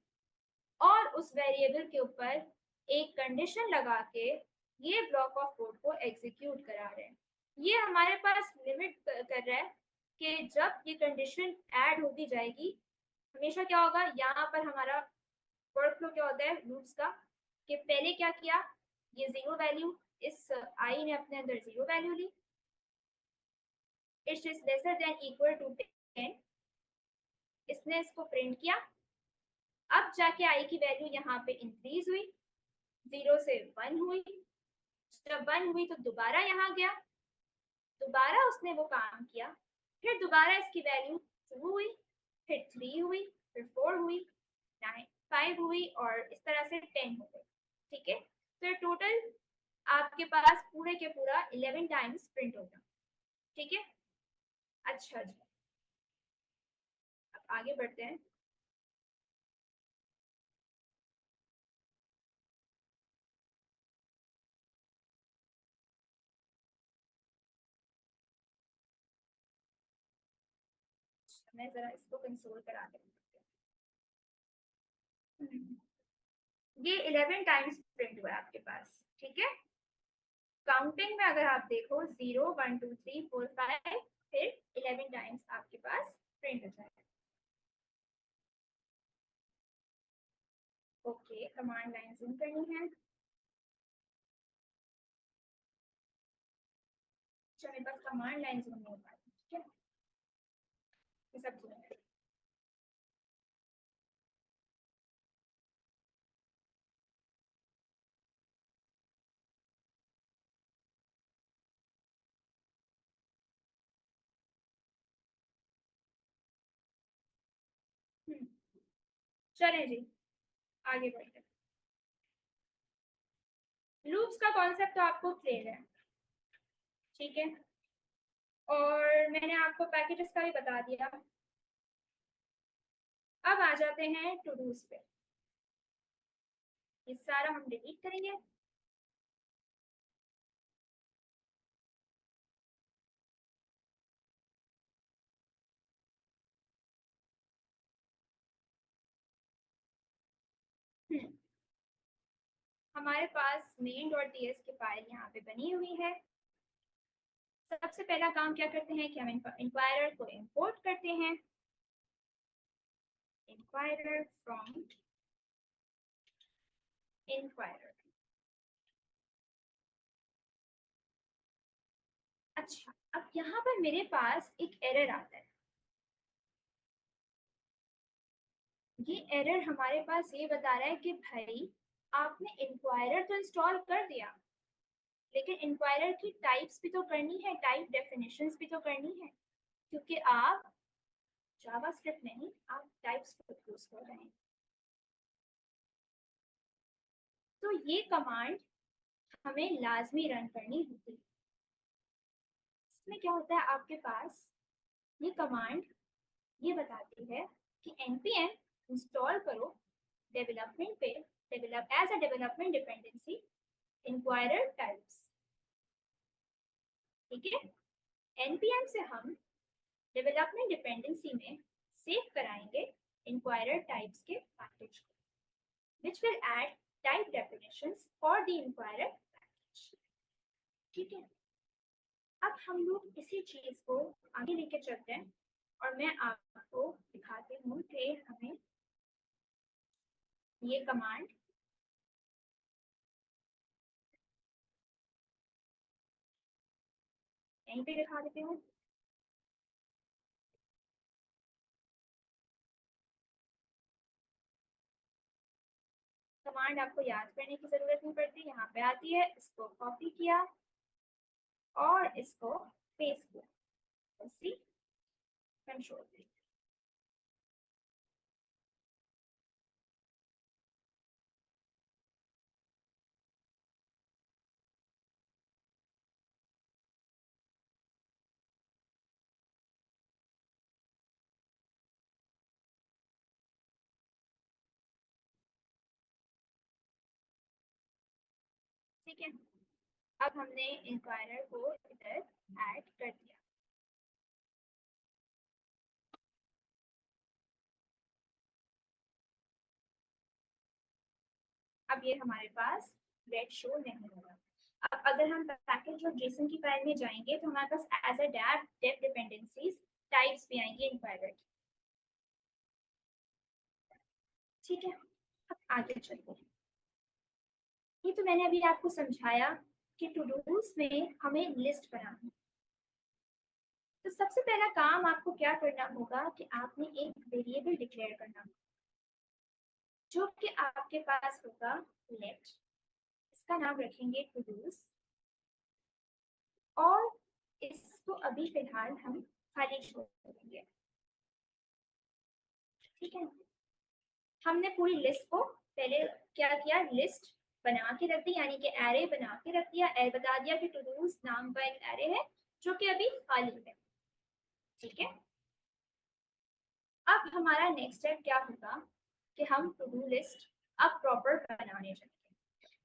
और उस वेरिएबल के ऊपर एक कंडीशन लगा के ये ब्लॉक ऑफ कोड को एग्जीक्यूट करा रहे हैं। ये हमारे पास लिमिट कर रहा है कि जब ये कंडीशन ऐड होती जाएगी, हमेशा क्या होगा, यहाँ पर हमारा वर्क फ्लो क्या होता है लूप्स का, कि पहले क्या किया, ये जीरो वैल्यू, इस आई ने अपने अंदर जीरो वैल्यू ली, it is lesser than equal to 10, इसने इसको प्रिंट किया, अब जाके आई की वैल्यू यहाँ पे इंक्रीज हुई, 0 से 1 हुई, जब 1 हुई तो दोबारा यहाँ गया, दोबारा उसने वो काम किया, फिर दोबारा इसकी वैल्यू 2 हुई, फिर 3 हुई, फिर 4 हुई, 9 5 हुई, और इस तरह से 10 हो गई। ठीक है, तो टोटल आपके पास पूरे के पूरा 11 टाइम्स प्रिंट होगा। ठीक है, अच्छा जी, अब आगे बढ़ते हैं। मैं जरा इसको कंसोल करा देती हूँ। ये 11 टाइम्स प्रिंट हुआ है आपके पास। ठीक है, काउंटिंग में अगर आप देखो 0 1 2 3 4 5, फिर 11 टाइम्स आपके पास प्रिंट हो जाएगा। ओके, कमांड लाइन जूम करनी है, अच्छा मेरे पास कमांड लाइन जूम नहीं हो पा रही। ठीक है, ये सब जूम है। चले जी, आगे बढ़ते हैं। लूप्स का कॉन्सेप्ट तो आपको क्लियर है, ठीक है, और मैंने आपको पैकेजेस का भी बता दिया। अब आ जाते हैं टू डूज पे, ये सारा हम डिलीट करेंगे। हमारे पास main.ts की फाइल यहाँ पे बनी हुई है, सबसे पहला काम क्या करते हैं कि हम इंक्वायरर को इंपोर्ट करते हैं, इंक्वायरर फ्रॉम इंक्वायरर। अच्छा, अब यहाँ पर मेरे पास एक एरर आता है। ये एरर हमारे पास ये बता रहा है कि भाई आपने इंक्वायरर तो इंस्टॉल कर दिया, लेकिन इंक्वायरर की टाइप्स भी तो करनी है, टाइप डेफिनेशंस भी तो करनी है, क्योंकि आप जावास्क्रिप्ट नहीं, आप टाइपस्क्रिप्ट यूज कर रहे हैं। तो ये कमांड हमें लाजमी रन करनी होती है। इसमें क्या होता है, आपके पास ये कमांड ये बताती है कि npm इंस्टॉल करो डेवलपमेंट पे, develop as a development dependency inquirer types. ठीक है, npm से हम डेवलपमेंट डिपेंडेंसी में सेव कराएंगे इंक्वायरर टाइप्स के पैकेज को, which will add type definitions for the inquirer package। ठीक है, अब हम लोग इसी चीज को आगे लेके चलते हैं और मैं आपको दिखाती हूँ कि हमें ये कमांड यहीं पे दिखा देती हूँ। कमांड आपको याद करने की जरूरत नहीं पड़ती, यहाँ पे आती है, इसको कॉपी किया और इसको पेस्ट किया, कंट्रोल। ठीक है, अब हमने इंक्वायरर को इधर ऐड कर दिया। अब ये हमारे पास रेड शो नहीं होगा। अब अगर हम पैकेज और जेसन की फाइल में जाएंगे तो हमारे पास as a dev dependencies types भी आएंगे इंक्वायरर। ठीक है, अब आगे चलते हैं। ये तो मैंने अभी आपको समझाया कि टू डूज में हमें लिस्ट बनानी। तो सबसे पहला काम आपको क्या करना होगा कि आपने एक वेरिएबल डिक्लेयर करना होगा, जो कि आपके पास होगा लेट। इसका नाम रखेंगे टू डूज और इसको अभी फिलहाल हम खाली छोड़ देंगे। ठीक है, हमने पूरी लिस्ट को पहले क्या किया, लिस्ट बना के रख दी, यानी कि एरे बना के रख दिया, बता दिया कि टू डूज नाम का एक एरे है जो कि अभी खाली है। ठीक है, अब हमारा नेक्स्ट स्टेप क्या होगा कि हम टू डू लिस्ट अब प्रॉपर बनाने चाहिए।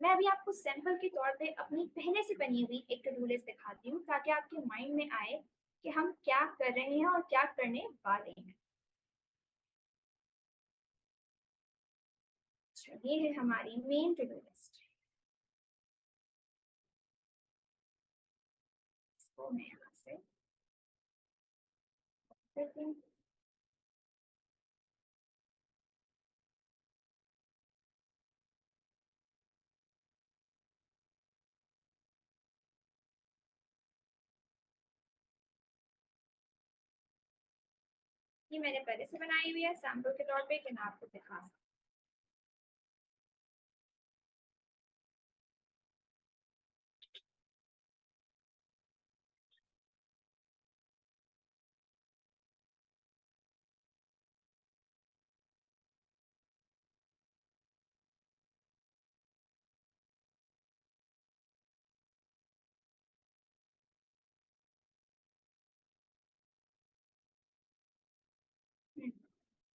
मैं अभी आपको सैंपल के तौर पे अपनी पहले से बनी हुई एक टू डू लिस्ट दिखाती हूँ, ताकि आपके माइंड में आए कि हम क्या कर रहे हैं और क्या करने वाले हैं। ये है हमारी मेन टू डू लिस्ट। इसको मैं यहाँ से करती हूँ। ये मैंने पहले से बनाई हुई है सैंपल के तौर पे कि मैं आपको दिखा सकूं।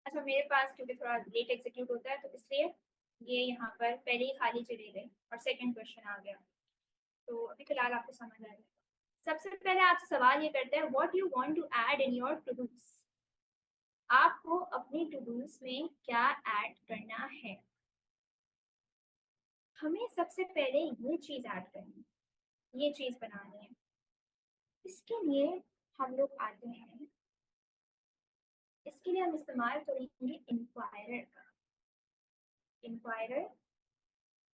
अच्छा, मेरे पास क्योंकि थोड़ा लेट एग्जीक्यूट होता है तो इसलिए ये यहाँ पर पहले ही खाली चले गए और सेकंड क्वेश्चन आ गया। तो अभी फिलहाल आपको समझ आ गया। सबसे पहले आपसे सवाल ये करते हैं, what you want to add in your to dos. आपको अपनी टू डूज में क्या ऐड करना है। हमें सबसे पहले ये चीज ऐड करनी है, ये चीज बनानी है। इसके लिए हम लोग आते हैं, इसके लिए हम इस्तेमाल करेंगे इंक्वायरर का। Inquirer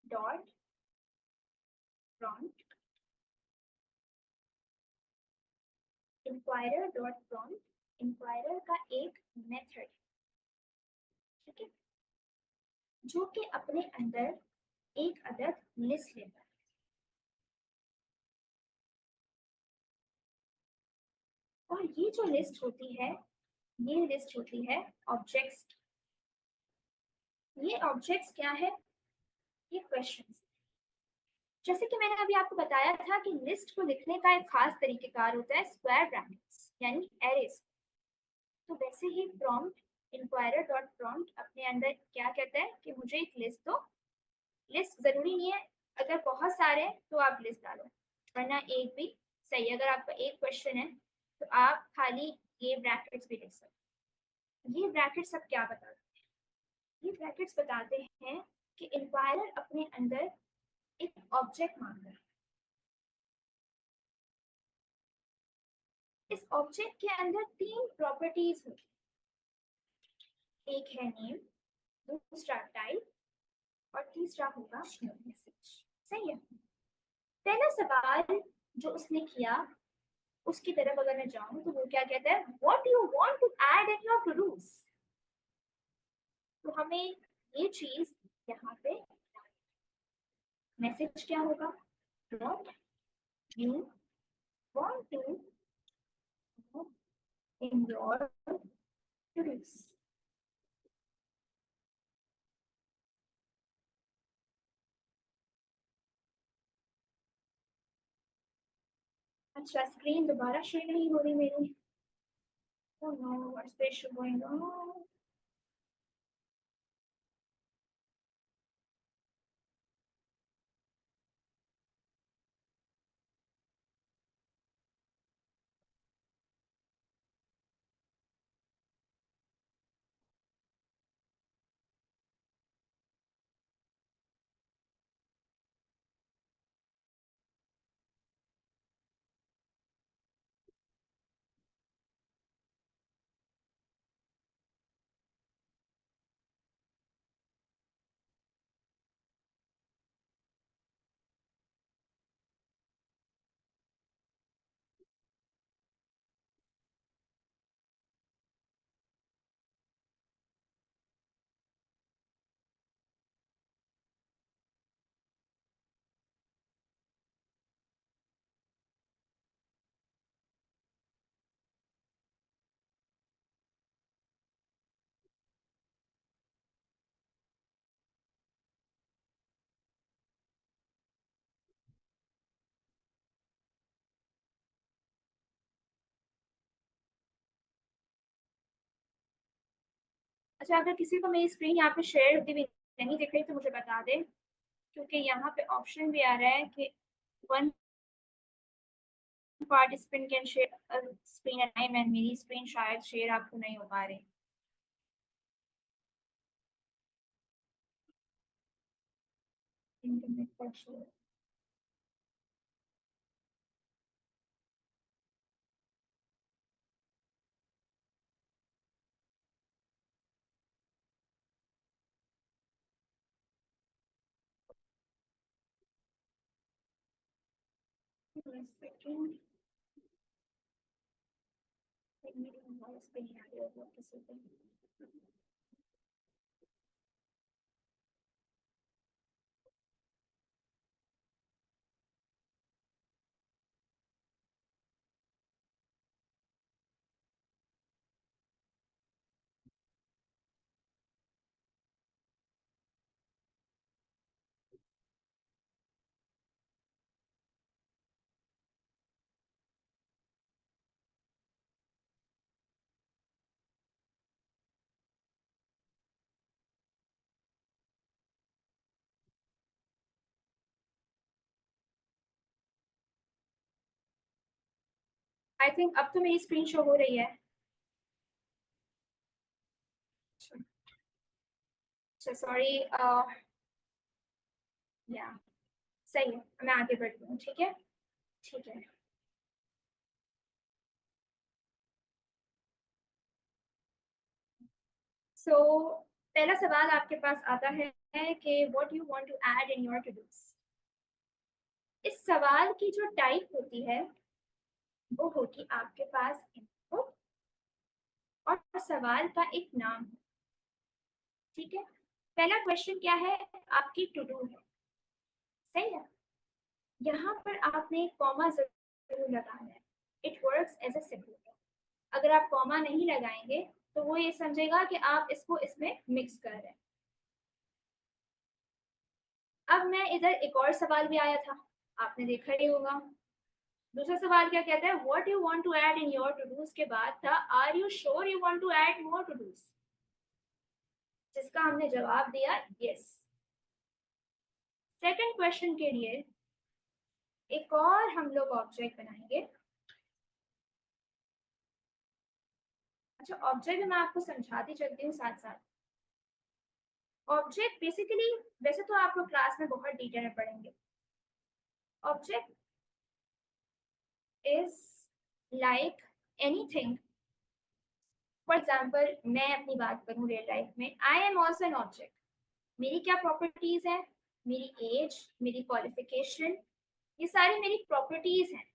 dot prompt, inquirer dot prompt inquirer का एक मेथड, ठीक है, जो कि अपने अंदर एक अदद लिस्ट लेता है। और ये जो लिस्ट होती है, ये लिस्ट होती है ऑब्जेक्ट्स। ये ऑब्जेक्ट्स क्या है? ये क्वेश्चंस। जैसे कि मैंने अभी आपको बताया था कि लिस्ट को लिखने का एक खास तरीकेकार होता है स्क्वायर ब्रैकेट्स यानी एरेज। तो वैसे ही प्रॉम्प्ट इंक्वायरर डॉट प्रॉम्प्ट अपने अंदर क्या कहता है कि मुझे एक लिस्ट दो। लिस्ट जरूरी नहीं है, अगर बहुत सारे हैं तो आप लिस्ट डालो, वरना एक भी सही। अगर आपका एक क्वेश्चन है तो आप खाली ये ब्रैकेट्स भी लिख सकते। ये ब्रैकेट्स अब क्या बताते हैं? ये ब्रैकेट्स बताते हैं कि इंक्वायरर अपने अंदर एक ऑब्जेक्ट मांग रहा है। इस ऑब्जेक्ट के अंदर तीन प्रॉपर्टीज होती हैं, एक है नेम, दूसरा टाइप और तीसरा होगा मैसेज। सही है। पहला सवाल जो उसने किया उसकी तरफ अगर मैं जाऊं तो वो क्या कहता है, what you want to add in your to dos. तो हमें ये चीज यहाँ पे मैसेज क्या होगा, what you want to in your to dos. अच्छा, स्क्रीन दोबारा शेयर नहीं हो रही मेरी। Oh no, what's the issue going on? अच्छा, अगर किसी को मेरी स्क्रीन यहाँ पे शेयर होती हुई नहीं दिख रही तो मुझे बता दें, क्योंकि यहाँ पे ऑप्शन भी आ रहा है कि one participant can share screen at time and मेरी स्क्रीन शायद शेयर आपको नहीं हो पा रही। इंटरनेट पर शेयर। सेकंड, मेरी वॉइस पे नहीं आ रही होगी किसी पे। आई थिंक अब तो मेरी स्क्रीन शो हो रही है। अच्छा सॉरी, या सही है, मैं आगे बढ़ती हूँ। ठीक है, ठीक है। सो पहला सवाल आपके पास आता है कि what you want to add in your to dos. इस सवाल की जो टाइप होती है वो होगी आपके पास इनपुट और सवाल का एक नाम है। ठीक है, पहला क्वेश्चन क्या है, आपकी टू डू है, सही है। यहाँ पर आपने कॉमा जरूर लगाना है, it works as a separator. अगर आप कॉमा नहीं लगाएंगे तो वो ये समझेगा कि आप इसको इसमें मिक्स कर रहे हैं। अब मैं इधर एक और सवाल भी आया था, आपने देखा ही होगा। दूसरा सवाल क्या कहता है, what you want to add in your to dos के बाद था are you sure you want to add more to dos, जिसका हमने जवाब दिया यस। सेकंड क्वेश्चन के लिए एक और हम लोग ऑब्जेक्ट बनाएंगे। अच्छा, ऑब्जेक्ट मैं आपको समझाती चलती हूँ साथ साथ। ऑब्जेक्ट बेसिकली, वैसे तो आप लोग क्लास में बहुत डिटेल में पढ़ेंगे, object is like anything. For example मैं अपनी बात करूँ रियल लाइफ में, I am also an object. मेरी क्या प्रॉपर्टीज है, मेरी एज, मेरी क्वालिफिकेशन, ये सारी मेरी प्रॉपर्टीज हैं।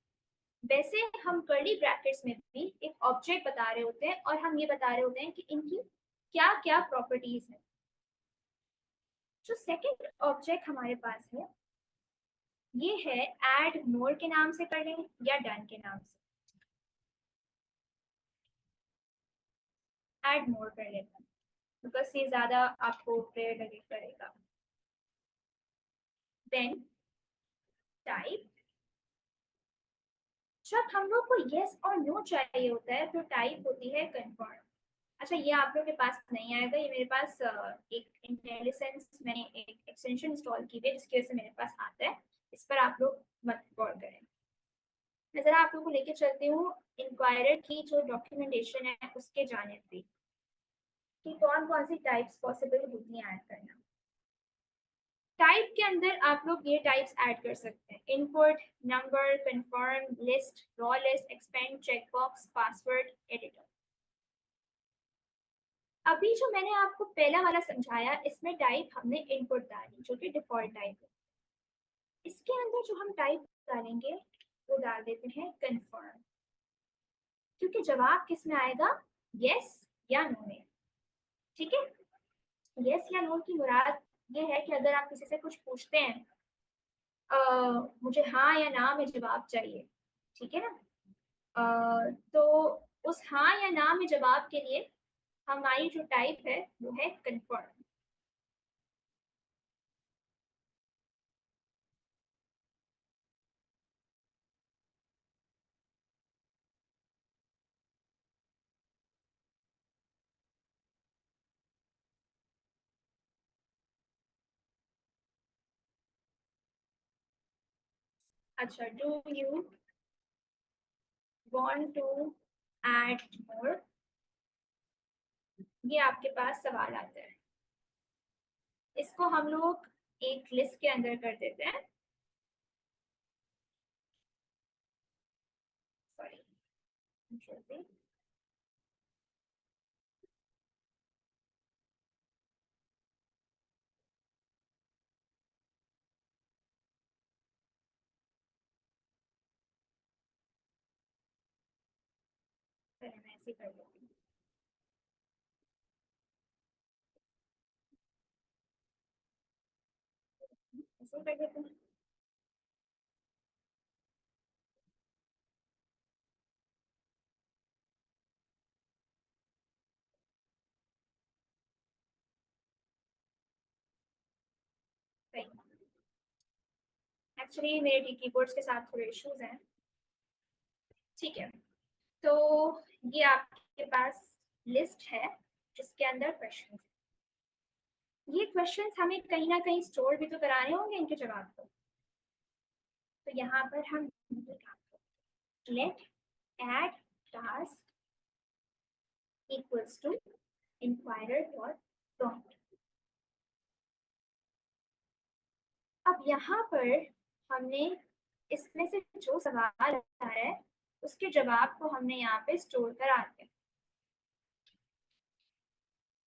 वैसे हम कर्ली ब्रैकेट्स में भी एक ऑब्जेक्ट बता रहे होते हैं और हम ये बता रहे होते हैं कि इनकी क्या क्या प्रॉपर्टीज है। जो सेकंड ऑब्जेक्ट हमारे पास है ये है ऐड मोर के नाम से कर लें या डन के नाम से। ऐड मोर कर लेते हैं बिकॉज ये ज्यादा आपको क्लियर लगे करेगा। देन टाइप, जब हम लोग को यस और नो चाहिए होता है तो टाइप होती है कंफर्म। अच्छा, ये आप लोग के पास नहीं आएगा, ये मेरे पास एक इंटेलिसेंस मैंने एक एक्सटेंशन इंस्टॉल की है जिसकी वजह से मेरे पास आता है, इस पर आप लोग मत गौर करें। मैं जरा आप लोग को लेके चलती हूँ इंक्वायरर की जो डॉक्यूमेंटेशन है उसके जाने पे कि कौन कौन सी टाइप्स पॉसिबल होती हैं ऐड करना। टाइप के अंदर आप लोग ये टाइप्स ऐड कर सकते हैं, input, number, confirm, list, raw list, expand, checkbox, password, editor. अभी जो मैंने आपको पहला वाला समझाया इसमें टाइप हमने इनपुट डाली जो कि डिफॉल्ट टाइप है। इसके अंदर जो हम टाइप डालेंगे वो डाल देते हैं कंफर्म, क्योंकि जवाब किस में आएगा, यस या नो में। ठीक है, यस या नो की मुराद ये है कि अगर आप किसी से कुछ पूछते हैं, मुझे हाँ या ना में जवाब चाहिए, ठीक है ना, तो उस हाँ या ना में जवाब के लिए हमारी जो टाइप है वो है कंफर्म। अच्छा, do you want to add more, ये आपके पास सवाल आता है। इसको हम लोग एक लिस्ट के अंदर कर देते हैं, सॉरी मैं ऐसे कर लेती हूँ। ऐसे कर देते हैं। एक्चुअली मेरे कीबोर्ड्स के साथ थोड़े इश्यूज हैं। ठीक है, तो ये आपके पास लिस्ट है जिसके अंदर क्वेश्चन, ये क्वेश्चंस हमें कहीं ना कहीं स्टोर भी तो कराने होंगे इनके जवाब को। तो यहाँ पर हम let add task equals to inquirer dot prompt. अब यहाँ पर हमने इसमें से जो सवाल आ रहा है उसके जवाब को हमने यहाँ पे स्टोर करा दिया।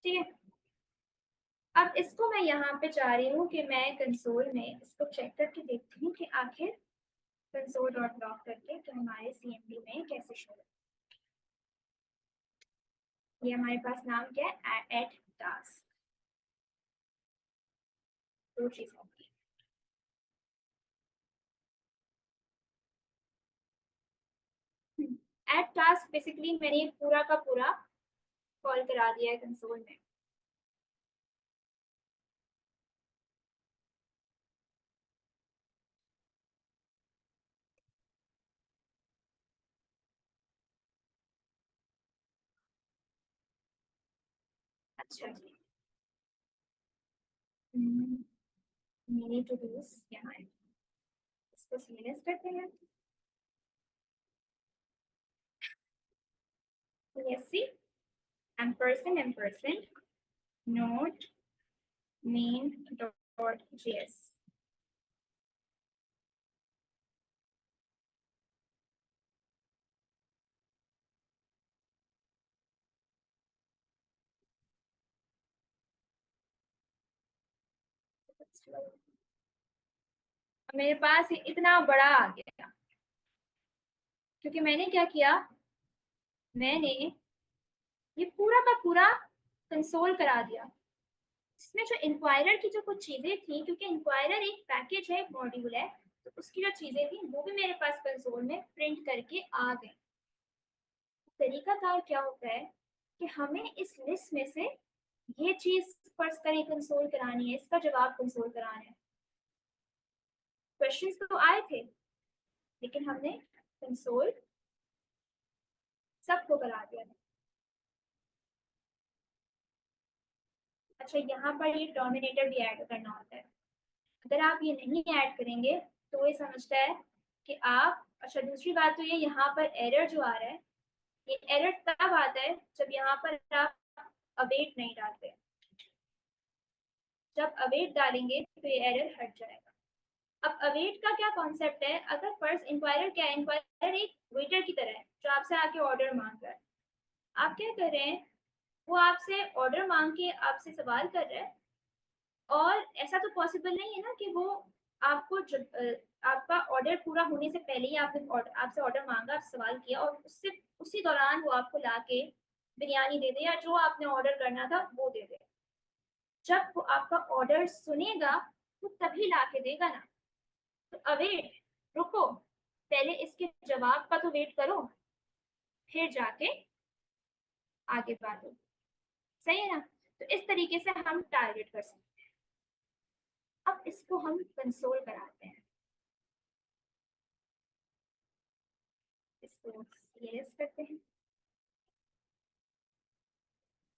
ठीक है। अब इसको मैं यहाँ पे चाह रही हूँ कि मैं कंसोल में इसको चेक करके देखती हूँ कि आखिर कंसोल डॉट लॉग करके कि हमारे CMD में कैसे शो है। ये हमारे पास नाम क्या है, एड टास्क, दो चीज होगी। एड टास्क बेसिकली मैंने पूरा का पूरा कॉल करा दिया है कंसोल में। अच्छा जी, मिनी टू डूज यहाँ है, इसको सीरियस करते हैं। Let's see, ampersand node main dot js। मेरे पास ये इतना बड़ा आ गया क्योंकि मैंने क्या किया, मैंने ये पूरा का पूरा कंसोल करा दिया। इसमें जो इंक्वायरर की जो कुछ चीजें थी, क्योंकि इंक्वायरर एक पैकेज है, एक मॉड्यूल है, तो उसकी जो चीजें थी वो भी मेरे पास कंसोल में प्रिंट करके आ गई। तरीकाकार क्या होता है कि हमें इस लिस्ट में से ये चीज फर्ज करें कंसोल करानी है, इसका जवाब कंसोल कराना है। क्वेश्चंस तो आए थे लेकिन हमने कंसोल सबको करा दिया। अच्छा, यहाँ पर ये टर्मिनेटर भी ऐड करना होता है। अगर आप ये नहीं ऐड करेंगे तो ये समझता है कि आप, अच्छा दूसरी बात तो ये यहाँ पर एरर जो आ रहा है, ये एरर तब आता है जब यहाँ पर आप अवेट नहीं डालते। जब अवेट डालेंगे तो ये एरर हट जाएगा। अब अवेट का क्या कॉन्सेप्ट है, अगर फर्स्ट इंक्वायरर क्या है, इंक्वायरर एक वेटर की तरह है जो आपसे आके ऑर्डर मांग रहा है। आप क्या कर रहे हैं, वो आपसे ऑर्डर मांग के आपसे सवाल कर रहा है, और ऐसा तो पॉसिबल नहीं है ना कि वो आपको आपका ऑर्डर पूरा होने से पहले ही आपने आपसे ऑर्डर मांगा, आप सवाल किया और उससे उसी दौरान वो आपको लाके बिरयानी दे दे या जो आपने ऑर्डर करना था वो दे दे। जब वो आपका ऑर्डर सुनेगा वो तभी लाके देगा ना। तो अवेट, रुको, पहले इसके जवाब का तो वेट करो, फिर जाके आगे बढ़ो। सही है ना? तो इस तरीके से हम टारगेट कर सकते हैं। अब इसको हम कंसोल कराते हैं, इसको सीरियस करते हैं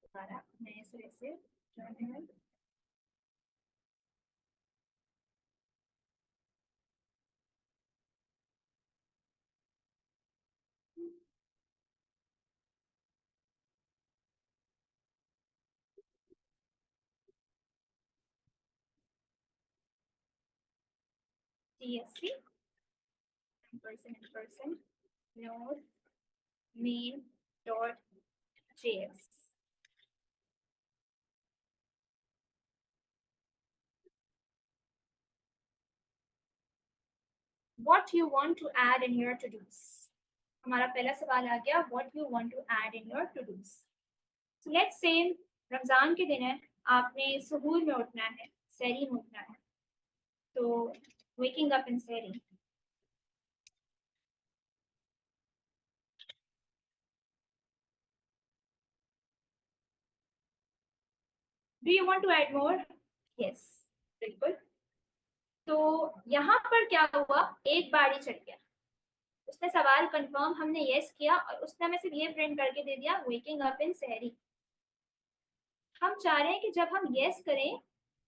दोबारा नए सिरे से terminal. CSC % node main dot js। What you want to add in your to-dos? हमारा पहला सवाल आ गया, what you want to add in your to-dos। So let's say Ramzan के दिन है, आपने सुहूर में उठना है, सहरी में उठना है, तो waking up in सहरी। Do you want to add more? Yes, बिल्कुल। तो यहाँ पर क्या हुआ, एक बार ही चढ़ गया, उसने सवाल कंफर्म, हमने यस किया और उसने हमें सिर्फ ये प्रिंट करके दे दिया वेकिंग अप इन सहरी। हम चाह रहे हैं कि जब हम यस करें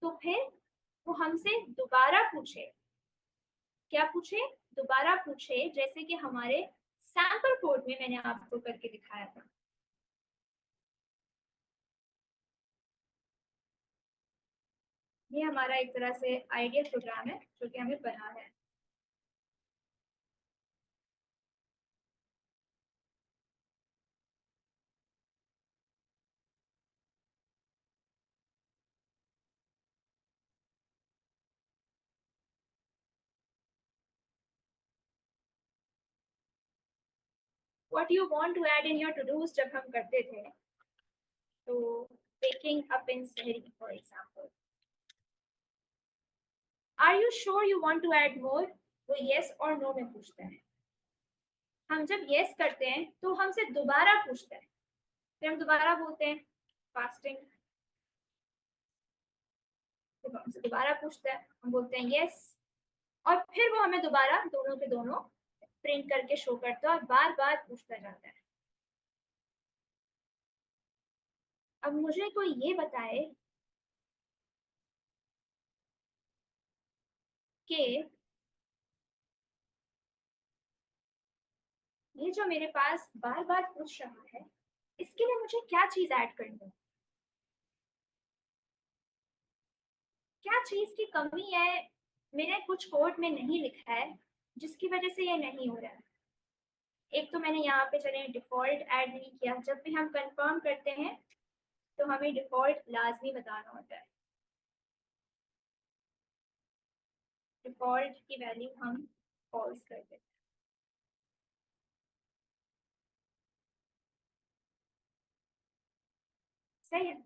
तो फिर वो हमसे दोबारा पूछे। क्या पूछे? दोबारा पूछे, जैसे कि हमारे सैंपल कोड में मैंने आपको करके दिखाया था। ये हमारा एक तरह से आइडियल प्रोग्राम है जो कि हमें बना है। what you want to add in your to-dos जब हम करते थे, तो waking up in Sahri, for example. Are you sure you want to add more? वो yes और no में पूछता है. हम जब yes करते हैं तो हमसे दोबारा पूछता है, फिर हम दोबारा बोलते हैं fasting. फिर हमसे दोबारा पूछता है, हम बोलते हैं yes, और फिर वो हमें दोबारा दोनों के दोनों प्रिंट करके शो करता है और बार बार पूछता जाता है. अब मुझे कोई ये बताए कि ये जो मेरे पास बार बार पूछ रहा है, इसके लिए मुझे क्या चीज ऐड करनी है, क्या चीज की कमी है मेरे कुछ कोड में नहीं लिखा है जिसकी वजह से ये नहीं हो रहा है. एक तो मैंने यहाँ पे चले डिफॉल्ट ऐड नहीं किया. जब भी हम कंफर्म करते हैं तो हमें डिफॉल्ट लाजमी बताना होता है. डिफॉल्ट की वैल्यू हम फॉल्स कर देते हैं. सही है.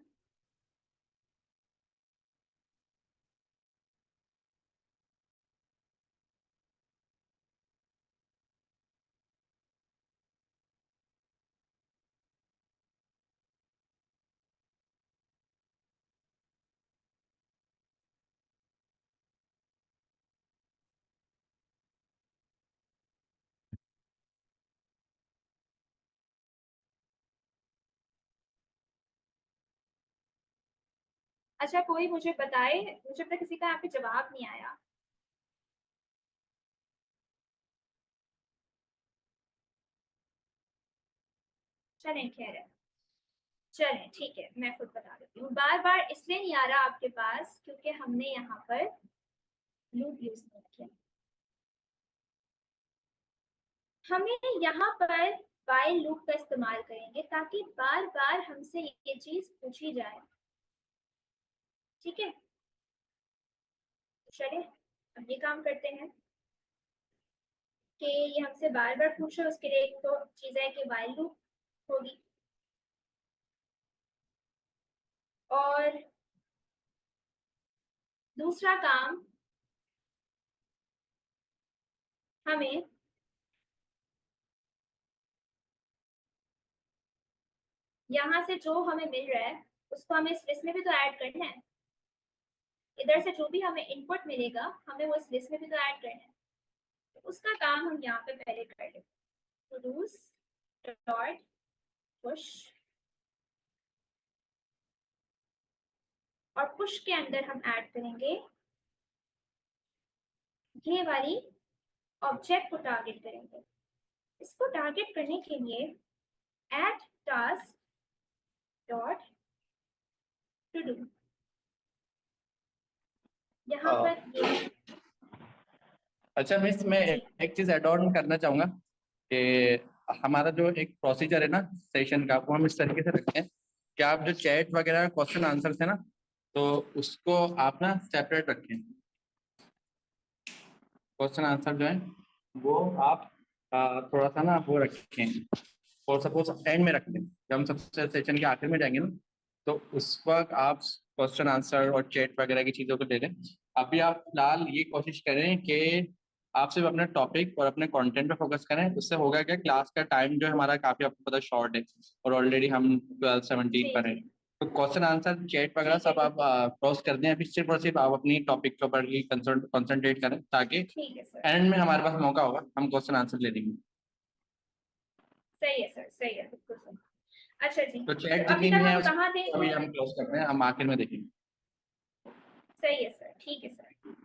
अच्छा, कोई मुझे बताए, मुझे अब तक किसी का यहाँ पे जवाब नहीं आया. चलें, खैर है, चलें ठीक है, मैं खुद बता देती हूँ. बार बार इसलिए नहीं आ रहा आपके पास क्योंकि हमने यहाँ पर लूप यूज नहीं किया. हमें यहाँ पर while लूप का इस्तेमाल करेंगे ताकि बार बार हमसे ये चीज पूछी जाए. ठीक है, चलिए अब ये काम करते हैं कि ये हमसे बार बार पूछे, उसके लिए एक तो चीज है कि while लूप होगी, और दूसरा काम हमें यहाँ से जो हमें मिल रहा है उसको हमें इस लिस्ट में भी तो ऐड करना है. इधर से जो भी हमें इनपुट मिलेगा हमें वो इस लिस्ट में भी तो ऐड करना है. तो उसका काम हम यहाँ पे पहले कर लेते हैं. टूडूज डॉट पुश, और पुश के अंदर हम ऐड करेंगे ये वाली ऑब्जेक्ट को टारगेट करेंगे. इसको टारगेट करने के लिए add task dot to do, यहाँ पर ये. अच्छा मिस, मैं जी एक चीज ऐड ऑन करना चाहूंगा कि हमारा जो एक प्रोसीजर है ना सेशन का, वो हम इस तरीके से रखते हैं कि आप जो चैट वगैरह क्वेश्चन आंसर है ना, तो उसको आप ना सेपरेट रखें. क्वेश्चन आंसर जो है वो आप थोड़ा सा ना वो रखें, और सपोज एंड में रख दें. जब हम सबसे सेशन के आखिर में जाएंगे ना, तो उस वक्त आप क्वेश्चन आंसर और चैट वगैरह की चीज़ों को दे दें. अभी आप फिलहाल ये कोशिश करें कि आप सिर्फ अपने टॉपिक और अपने कंटेंट पे फोकस करें. उससे होगा क्या, क्लास का टाइम जो है हमारा काफ़ी आपको पता शॉर्ट है, और ऑलरेडी हम 12-17 पर हैं. तो क्वेश्चन आंसर चैट वगैरह सब आप क्रॉस कर दें. अभी सिर्फ और सिर्फ आप अपनी टॉपिक के ऊपर ही कंसंट्रेट करें, ताकि ठीक है सर. एंड में हमारे पास मौका होगा हम क्वेश्चन आंसर ले लेंगे. सही है सर, सही है, बिल्कुल सही. अच्छा जी, तो चैट तो अभी जितनी तक भी है हम कहाँ थे? अभी हम क्लोज करते हैं, हम आखिर में देखेंगे. सही है सर, ठीक है सर.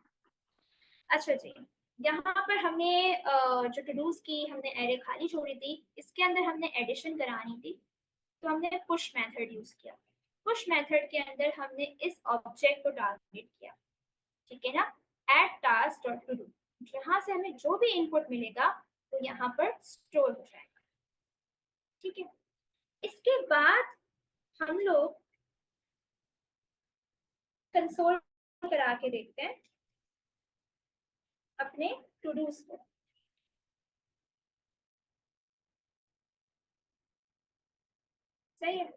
अच्छा जी, यहाँ पर हमने जो टूडूज की हमने एरे खाली छोड़ी थी, इसके अंदर हमने एडिशन करानी थी, तो हमने पुश मेथड यूज किया. पुश मेथड के अंदर हमने इस ऑब्जेक्ट को टारगेट किया. ठीक है ना, at task dot to do. यहाँ से हमें जो भी इनपुट मिलेगा तो यहाँ पर स्टोर हो जाएगा. ठीक है, इसके बाद हम लोग कंसोल करा के देखते हैं अपने टू डूज को. सही है।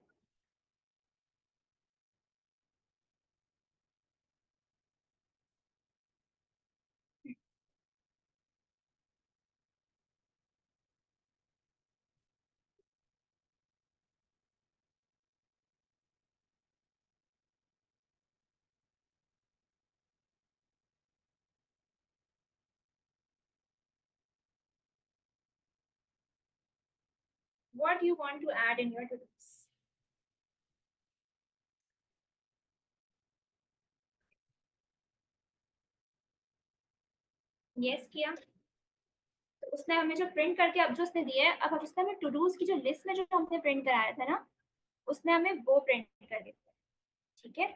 What do you want to add in your to-dos? Yes किया। तो उसने हमें जो प्रिंट करके अब जो उसने दिया है, अब उसने हमें टू डूज की जो लिस्ट में जो हमने प्रिंट कराया था ना, उसने हमें वो प्रिंट कर दिया। ठीक है,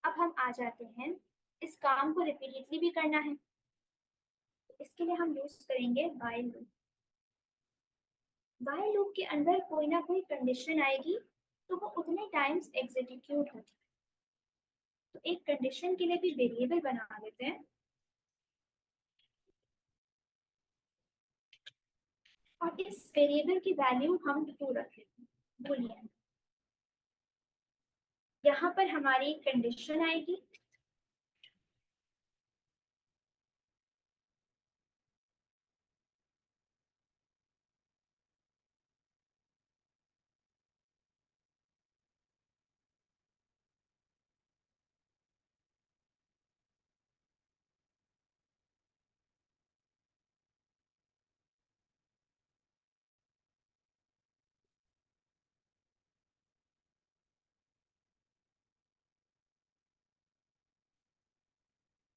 अब हम आ जाते हैं, इस काम को रिपीटेडली भी करना है, तो इसके लिए हम यूज करेंगे व्हाइल लूप। व्हाइल लूप के अंदर कोई ना कोई कंडीशन आएगी, तो वो उतने टाइम्स एग्जीक्यूट होती है। तो एक कंडीशन के लिए भी वेरिएबल बना देते हैं, और इस वेरिएबल की वैल्यू हम ट्रू रख लेते हैं, बुलियन। यहाँ पर हमारी कंडीशन आएगी,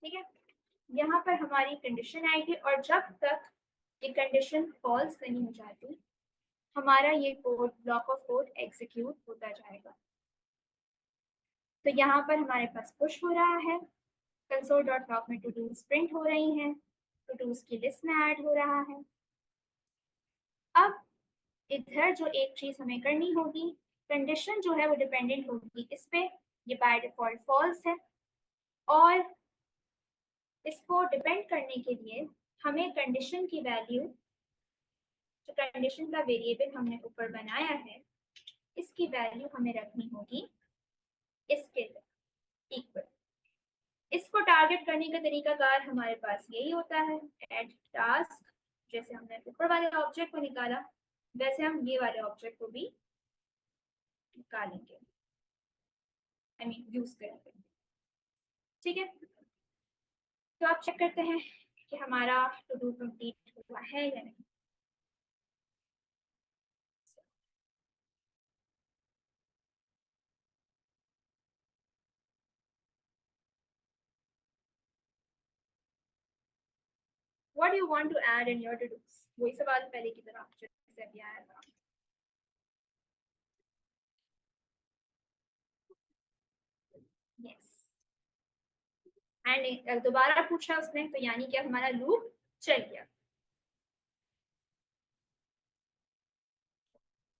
ठीक है। यहाँ पर हमारी कंडीशन आएगी, और जब तक ये कंडीशन फॉल्स नहीं हो जाती, हमारा ये code, block of code execute होता जाएगा। तो यहाँ पर हमारे पास पुश हो रहा है, console.log में टू डूज प्रिंट हो रही हैं, टू डूज की लिस्ट में ऐड हो रहा है। अब इधर जो एक चीज हमें करनी होगी, कंडीशन जो है वो डिपेंडेंट होगी इस पे, ये बाय डिफॉल्ट फॉल्स है, और इसको डिपेंड करने के लिए हमें कंडीशन की वैल्यू, जो कंडीशन का वेरिएबल हमने ऊपर बनाया है, इसकी वैल्यू हमें रखनी होगी इसके इक्वल। इसको टारगेट करने का तरीकाकार हमारे पास यही होता है, एड टास्क। जैसे हमने ऊपर वाले ऑब्जेक्ट को निकाला, वैसे हम ये वाले ऑब्जेक्ट को भी निकालेंगे, आई मीन यूज करेंगे। ठीक है, तो आप चेक करते हैं कि हमारा टू डू कंप्लीट हुआ है या नहीं। What do you want to add in your to-dos? वही सवाल पहले की तरह जैसे अभी आया था। Yes. एंड दोबारा पूछा उसने, तो यानी कि हमारा लूप चल गया।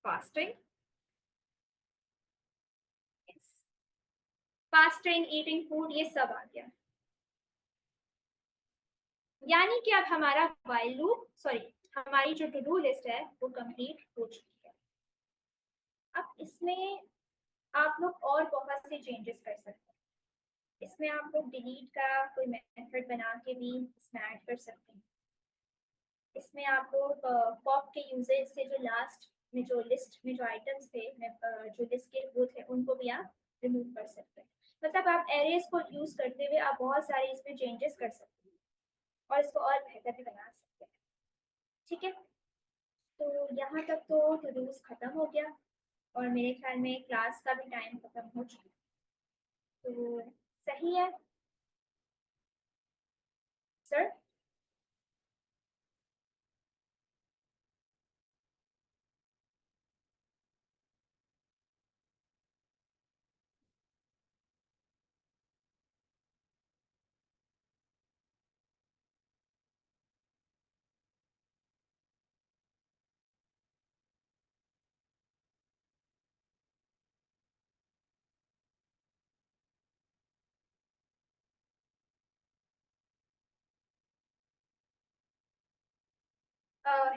फास्टिंग, फास्टिंग, ईटिंग फूड, ये सब आ गया। यानी कि अब हमारा व्हाइल लूप, सॉरी, हमारी जो टू डू लिस्ट है वो कंप्लीट हो चुकी है। अब इसमें आप लोग और बहुत से चेंजेस कर सकते हैं। इसमें आप लोग डिलीट का कोई मेथड बना के भी इसमें ऐड कर सकते हैं। इसमें आप लोग पॉप के यूजेज से जो लास्ट में जो लिस्ट में जो आइटम्स थे, जो लिस्ट के वो थे, उनको भी आप रिमूव कर सकते हैं। मतलब आप एरेज को यूज करते हुए आप बहुत सारे इसमें चेंजेस कर सकते हैं, और इसको और बेहतर भी बना सकते हैं। ठीक है, तो यहाँ तक तो टू डूज खत्म हो गया, और मेरे ख्याल में क्लास का भी टाइम खत्म हो चुका है, तो सही है sir.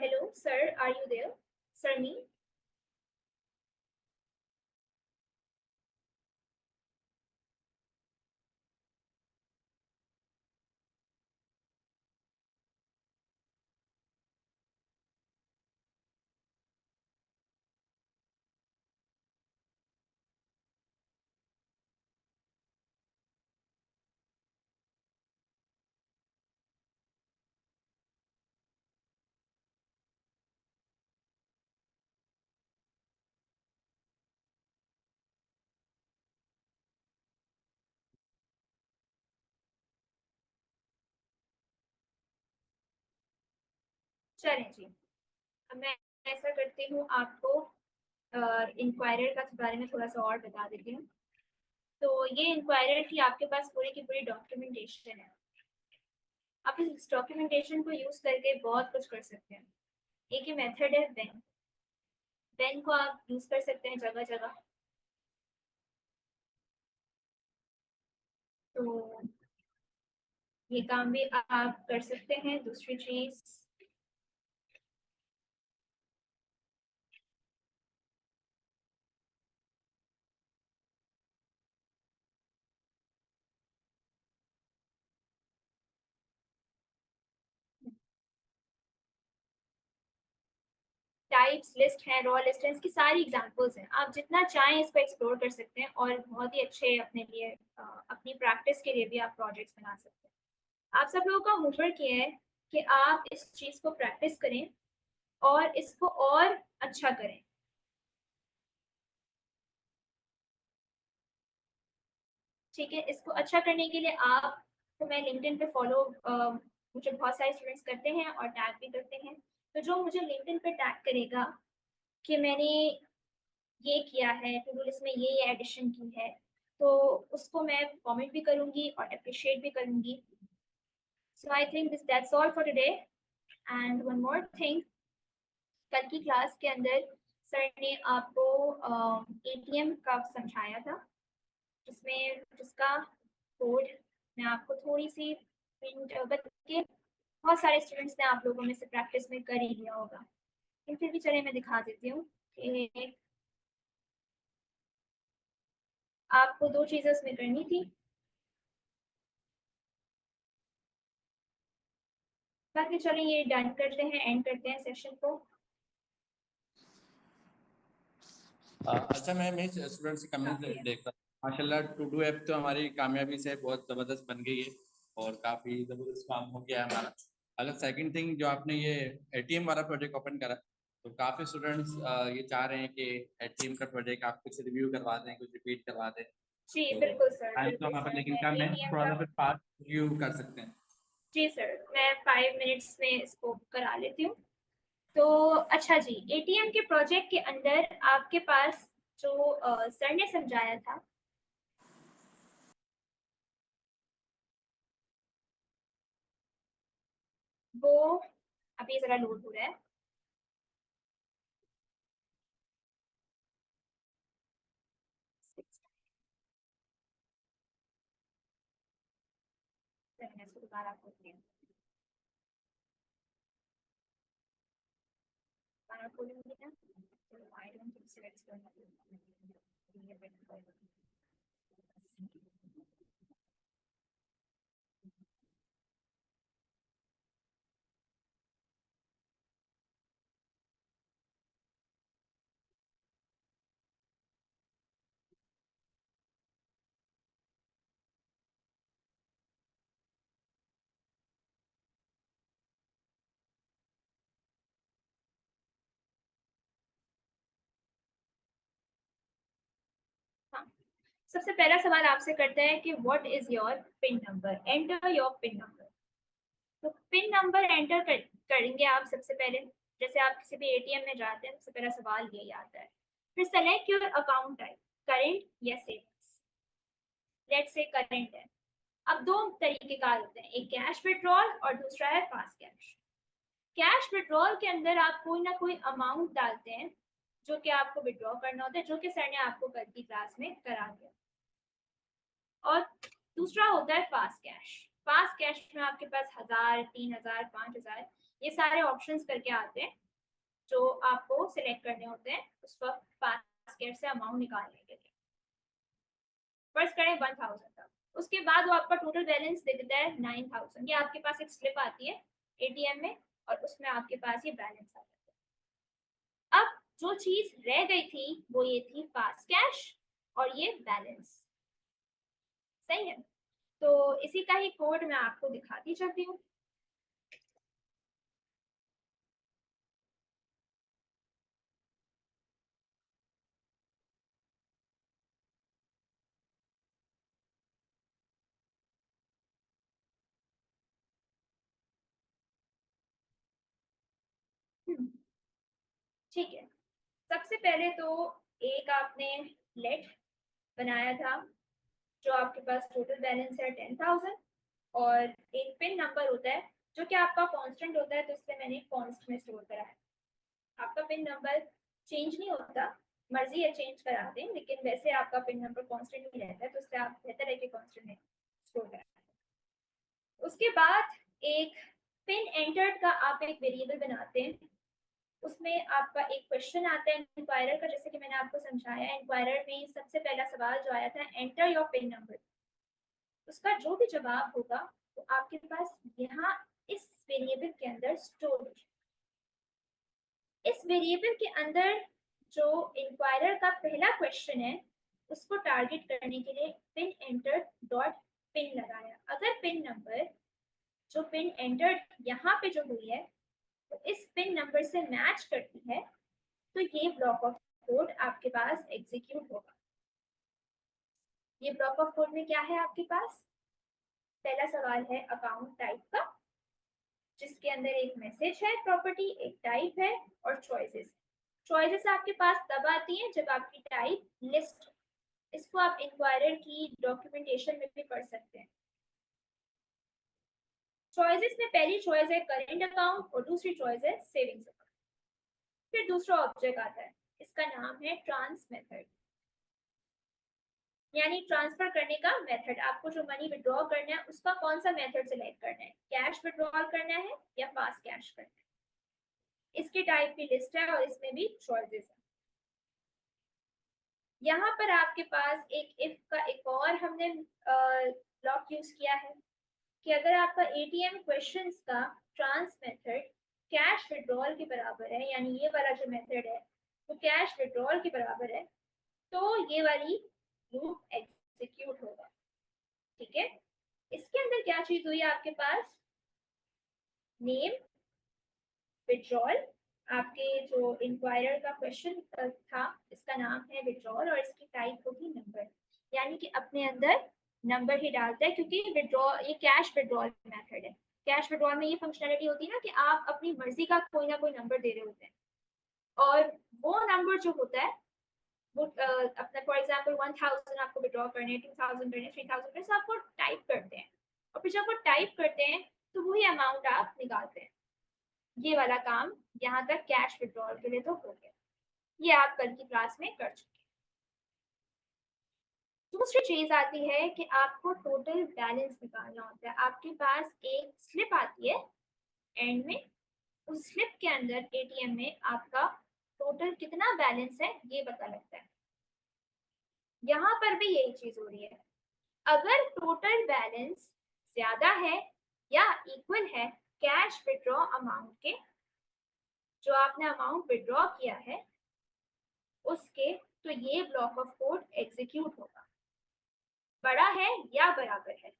Hello sir, are you there? Sir मी? चलें जी, अब मैं ऐसा करती हूँ, आपको इंक्वायरर का बारे में थोड़ा सा और बता देती हूँ। तो ये इंक्वायरर की आपके पास पूरी की पूरी डॉक्यूमेंटेशन है। आप इस डॉक्यूमेंटेशन को यूज करके बहुत कुछ कर सकते हैं। एक ही मेथड है बेन। बेन को आप यूज कर सकते हैं जगह जगह। तो ये काम भी आप कर सकते हैं। दूसरी चीज, टाइप्स लिस्ट है, रॉ लिस्ट है, इसकी सारी एग्जांपल्स हैं। आप जितना चाहें इसको एक्सप्लोर कर सकते हैं और बहुत ही अच्छे अपने लिए अपनी प्रैक्टिस के लिए भी आप प्रोजेक्ट्स बना सकते हैं। आप सब लोगों का होमवर्क ये है कि आप इस चीज़ को प्रैक्टिस करें और इसको और अच्छा करें। ठीक है, इसको अच्छा करने के लिए आप, तो मैं लिंक्डइन पे फॉलो, मुझे बहुत सारे स्टूडेंट्स करते हैं और टैग भी करते हैं। तो जो मुझे लिंक्डइन पे टैग करेगा कि मैंने ये किया है, टू डू लिस्ट में ये एडिशन की है, तो उसको मैं कमेंट भी करूंगी और अप्रिशिएट भी करूंगी। So I think this that's all for today. And one more thing, कल की क्लास के अंदर सर ने आपको एटीएम का समझाया था, जिसमें जिसका कोड मैं आपको थोड़ी सी प्रिंट करके, बहुत सारे स्टूडेंट्स ने आप लोगों में से प्रैक्टिस में कर ही लिया होगा, लेकिन फिर भी चलिए मैं दिखा देती हूँ कि आपको दो चीज़ें उसमें करनी थी। बाकी चलिए ये डन करते हैं, एंड करते हैं सेशन को। अच्छा, मैं स्टूडेंट्स की कमेंट काफी है। देख रहा हूँ। माशाल्लाह टू डू ऐप तो हमारी कामयाबी से बहुत ज़बरदस्त बन गई है और काफ़ी ज़बरदस्त काम हो गया है हमारा। अगर सेकंड थिंग, जो आपने ये एटीएम वाला प्रोजेक्ट ओपन करा, तो काफ़ी स्टूडेंट्स ये चाह रहे हैं कि एटीएम का प्रोजेक्ट आप कुछ रिव्यू करवा दें, कुछ रिपीट करवा दें। जी तो बिल्कुल सर, टाइम तो बिल्कुल हमारे पास, सर, लेकिन मैं क्या मैं एटीएम थोड़ा का, सा फिर फास्ट रिव्यू कर सकते हैं। जी सर, मैं 5 मिनट्स में इसको करा लेती हूँ। तो अच्छा जी, एटीएम के प्रोजेक्ट के अंदर आपके पास जो सर ने समझाया था, वो अभी ज़रा लोड हो रहा है। मैंने इसको दोबारा खोल दिया, दोबारा खोलूंगी ना, तो I don't think so it's going to. हाँ, सबसे पहला सवाल आपसे करते हैं कि what is your pin number, enter your pin number. तो पिन नंबर एंटर करेंगे आप सबसे पहले। जैसे आप किसी भी एटीएम में जाते हैं, सबसे पहला सवाल यही आता है। फिर select your account type, current या सेविंग्स। लेट्स से करेंट है। अब दो तरीके का होते हैं, एक कैश विड्रॉल और दूसरा है फास्ट कैश। कैश विड्रॉल के अंदर आप कोई ना कोई अमाउंट डालते हैं जो कि आपको विड्रॉ करना होता है, जो कि सर ने आपको कल की क्लास में करा दिया। और दूसरा होता है फास्ट कैश। फास्ट कैश में आपके पास 1000, 3000, 5000 ये सारे ऑप्शंस करके आते हैं, जो आपको सिलेक्ट करने होते हैं उस वक्त फास्ट कैश से अमाउंट निकालने के लिए। फर्स्ट करें 1000 तक, उसके बाद वो आपका टोटल बैलेंस दे देता है 9000। ये आपके पास एक स्लिप आती है एटीएम में और उसमें आपके पास ये बैलेंस आ जाता है। अब जो चीज रह गई थी वो ये थी फास्ट कैश और ये बैलेंस। सही है, तो इसी का ही कोड मैं आपको दिखाती चलती हूँ। ठीक है, सबसे पहले तो एक आपने लेट बनाया था जो आपके पास टोटल बैलेंस है 10,000 और एक पिन नंबर होता है जो कि आपका कांस्टेंट होता है, तो इसलिए मैंने कांस्ट में स्टोर करा है। आपका पिन नंबर चेंज नहीं होता, मर्जी है चेंज करा दें, लेकिन वैसे आपका पिन नंबर कांस्टेंट ही रहता है, तो इसलिए आप बेहतर है कि कांस्टेंट में स्टोर करा। उसके बाद एक पिन एंटर्ड का आप एक वेरिएबल बनाते हैं, उसमें आपका एक क्वेश्चन आता है इंक्वायरर का, जैसे कि मैंने आपको समझाया। इंक्वायरर में सबसे पहला सवाल जो आया था एंटर योर पिन नंबर, उसका जो भी जवाब होगा तो आपके पास यहाँ इस वेरिएबल के अंदर स्टोर हो जाए। इस वेरिएबल के अंदर जो इंक्वायरर का पहला क्वेश्चन है उसको टारगेट करने के लिए पिन एंटर डॉट पिन लगाया। अगर पिन नंबर जो पिन एंटर यहाँ पे जो हुई है तो इस पिन नंबर से मैच करती है तो ये ब्लॉक ऑफ कोड आपके पास एग्जीक्यूट होगा। ये ब्लॉक ऑफ कोड में क्या है आपके पास? पहला सवाल है अकाउंट टाइप का, जिसके अंदर एक मैसेज है, प्रॉपर्टी एक टाइप है और चॉइसेस। चॉइसेस आपके पास तब आती हैं जब आपकी टाइप लिस्ट। इसको आप इंक्वायरर की डॉक्यूमेंटेशन में भी पढ़ सकते हैं। चॉइसेस में पहली चॉइस है करेंट अकाउंट और दूसरी चॉइस है सेविंग्स अकाउंट। फिर दूसरा ऑब्जेक्ट आता है, इसका नाम है ट्रांस मेथड, यानी ट्रांसफर करने का मेथड। आपको जो मनी विड्रॉ करना है उसका कौन सा मेथड सिलेक्ट करना है, कैश विड्रॉल करना है या फास्ट कैश करना है। इसकी टाइप की लिस्ट है और इसमें भी चॉइसेस है। यहाँ पर आपके पास एक इफ का एक और हमने ब्लॉक यूज किया है कि अगर आपका एटीएम क्वेश्चंस का ट्रांस मेथड कैश विड्रॉल के बराबर है, यानी ये वाला जो मेथड है वो कैश विड्रॉल के बराबर है, तो ये वाली लूप एग्जीक्यूट होगा। ठीक है, इसके अंदर क्या चीज हुई आपके पास? नेम विड्रॉल, आपके जो इंक्वायरर का क्वेश्चन था इसका नाम है विड्रॉल और इसकी टाइप होगी नंबर, यानी कि अपने अंदर नंबर ही डालता है, क्योंकि विड्रॉ ये कैश विड्रॉल मेथड है। कैश विड्रॉल में ये फंक्शनलिटी होती है ना कि आप अपनी मर्जी का कोई ना कोई नंबर दे रहे होते हैं, और वो नंबर जो होता है वो अपना फॉर एग्जांपल 1000 आपको विड्रॉ करने, 2000 करने, 3000 करने, आपको टाइप करते हैं और फिर जब वो टाइप करते हैं तो वही अमाउंट आप निकालते हैं। ये वाला काम यहाँ तक कैश विड्रॉल के लिए तो हो गया, ये आप कल की क्लास में कर चुके हैं। दूसरी चीज आती है कि आपको टोटल बैलेंस निकालना होता है। आपके पास एक स्लिप आती है एंड में, उस स्लिप के अंदर एटीएम में आपका टोटल कितना बैलेंस है ये पता लगता है। यहाँ पर भी यही चीज हो रही है, अगर टोटल बैलेंस ज्यादा है या इक्वल है कैश विड्रॉ अमाउंट के, जो आपने अमाउंट विड्रॉ किया है उसके, तो ये ब्लॉक ऑफ कोड एग्जीक्यूट होगा। बड़ा है या बराबर है,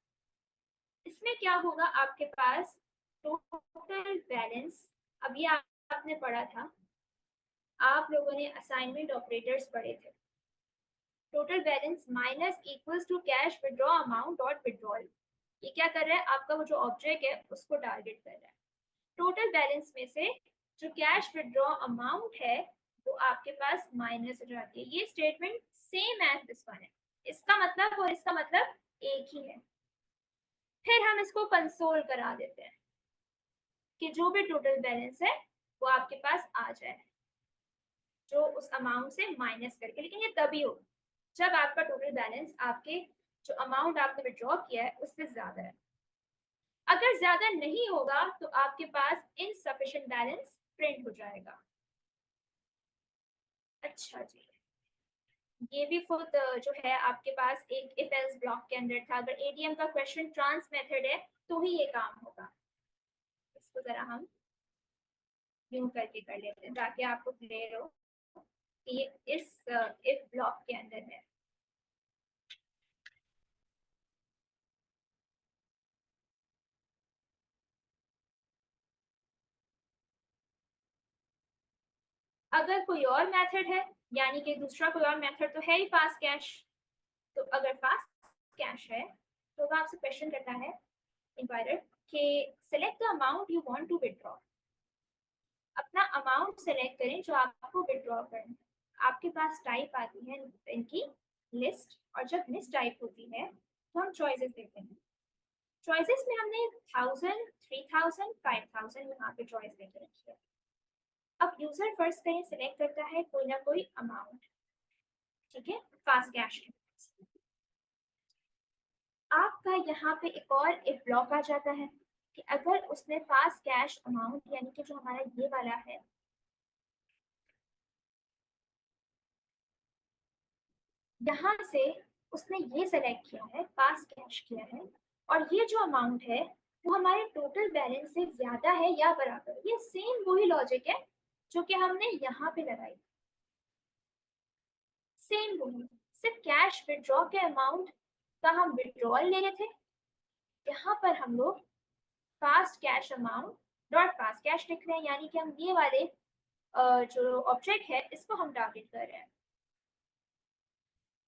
इसमें क्या होगा आपके पास टोटल बैलेंस। अब ये आपने पढ़ा था, आप लोगों ने असाइनमेंट ऑपरेटर्स पढ़े थे। Total balance minus equals to cash withdraw amount dot withdrawal. ये क्या कर रहा है, आपका वो जो ऑब्जेक्ट है उसको टारगेट कर रहा है। टोटल बैलेंस में से जो कैश विड्रॉ अमाउंट है वो आपके पास माइनस हो जाती है। ये statement same as this one है, इसका मतलब और इसका मतलब एक ही है। फिर हम इसको कंसोल करा देते हैं कि जो भी टोटल बैलेंस है वो आपके पास आ जाए, जो उस अमाउंट से माइनस करके। लेकिन ये तभी हो जब आपका टोटल बैलेंस आपके जो अमाउंट आपने विड्रॉ किया है उससे ज्यादा है। अगर ज्यादा नहीं होगा तो आपके पास इनसफिशिएंट बैलेंस प्रिंट हो जाएगा। अच्छा जी, ये भी खुद जो है आपके पास एक इफ एल्स ब्लॉक के अंदर था। अगर एटीएम का क्वेश्चन ट्रांस मेथड है तो ही ये काम होगा। इसको जरा हम यूं करके कर लेते हैं ताकि आपको क्लियर हो कि ये इस इफ ब्लॉक के अंदर है। अगर कोई और मेथड है, यानी कि दूसरा कोई और मेथड तो है ही फास्ट कैश, तो अगर फास्ट कैश है तो वो आपसे क्वेश्चन करता है इंक्वायरर कि select the amount you want to withdraw. अपना अमाउंट सेलेक्ट करें जो आपको विड्रॉ करना है। आपके पास टाइप आती है इनकी लिस्ट, और जब लिस्ट टाइप होती है तो हम चॉइसेस देते हैं। चॉइसेस में हमने 1000, 3000, 5000 यहाँ पे चॉइस देके रखी है। अब यूजर फर्स्ट कहीं सिलेक्ट करता है कोई ना कोई अमाउंट, ठीक है, फास्ट कैश। आपका यहाँ पे एक और एक ब्लॉक आ जाता है कि अगर उसने फास्ट कैश अमाउंट यानी कि जो हमारा ये वाला है, यहाँ से उसने ये सेलेक्ट किया है, फास्ट कैश किया है, और ये जो अमाउंट है वो हमारे टोटल बैलेंस से ज्यादा है या बराबर। ये सेम वही लॉजिक है जो कि हमने यहाँ पे लगाई, सेम वही, सिर्फ कैश विड्रॉ के अमाउंट का हम विड्रॉल ले रहे थे, यहाँ पर हम लोग fast cash amount dot fast cash लिख रहे हैं, यानी कि हम ये वाले जो ऑब्जेक्ट है इसको हम टारगेट कर रहे हैं।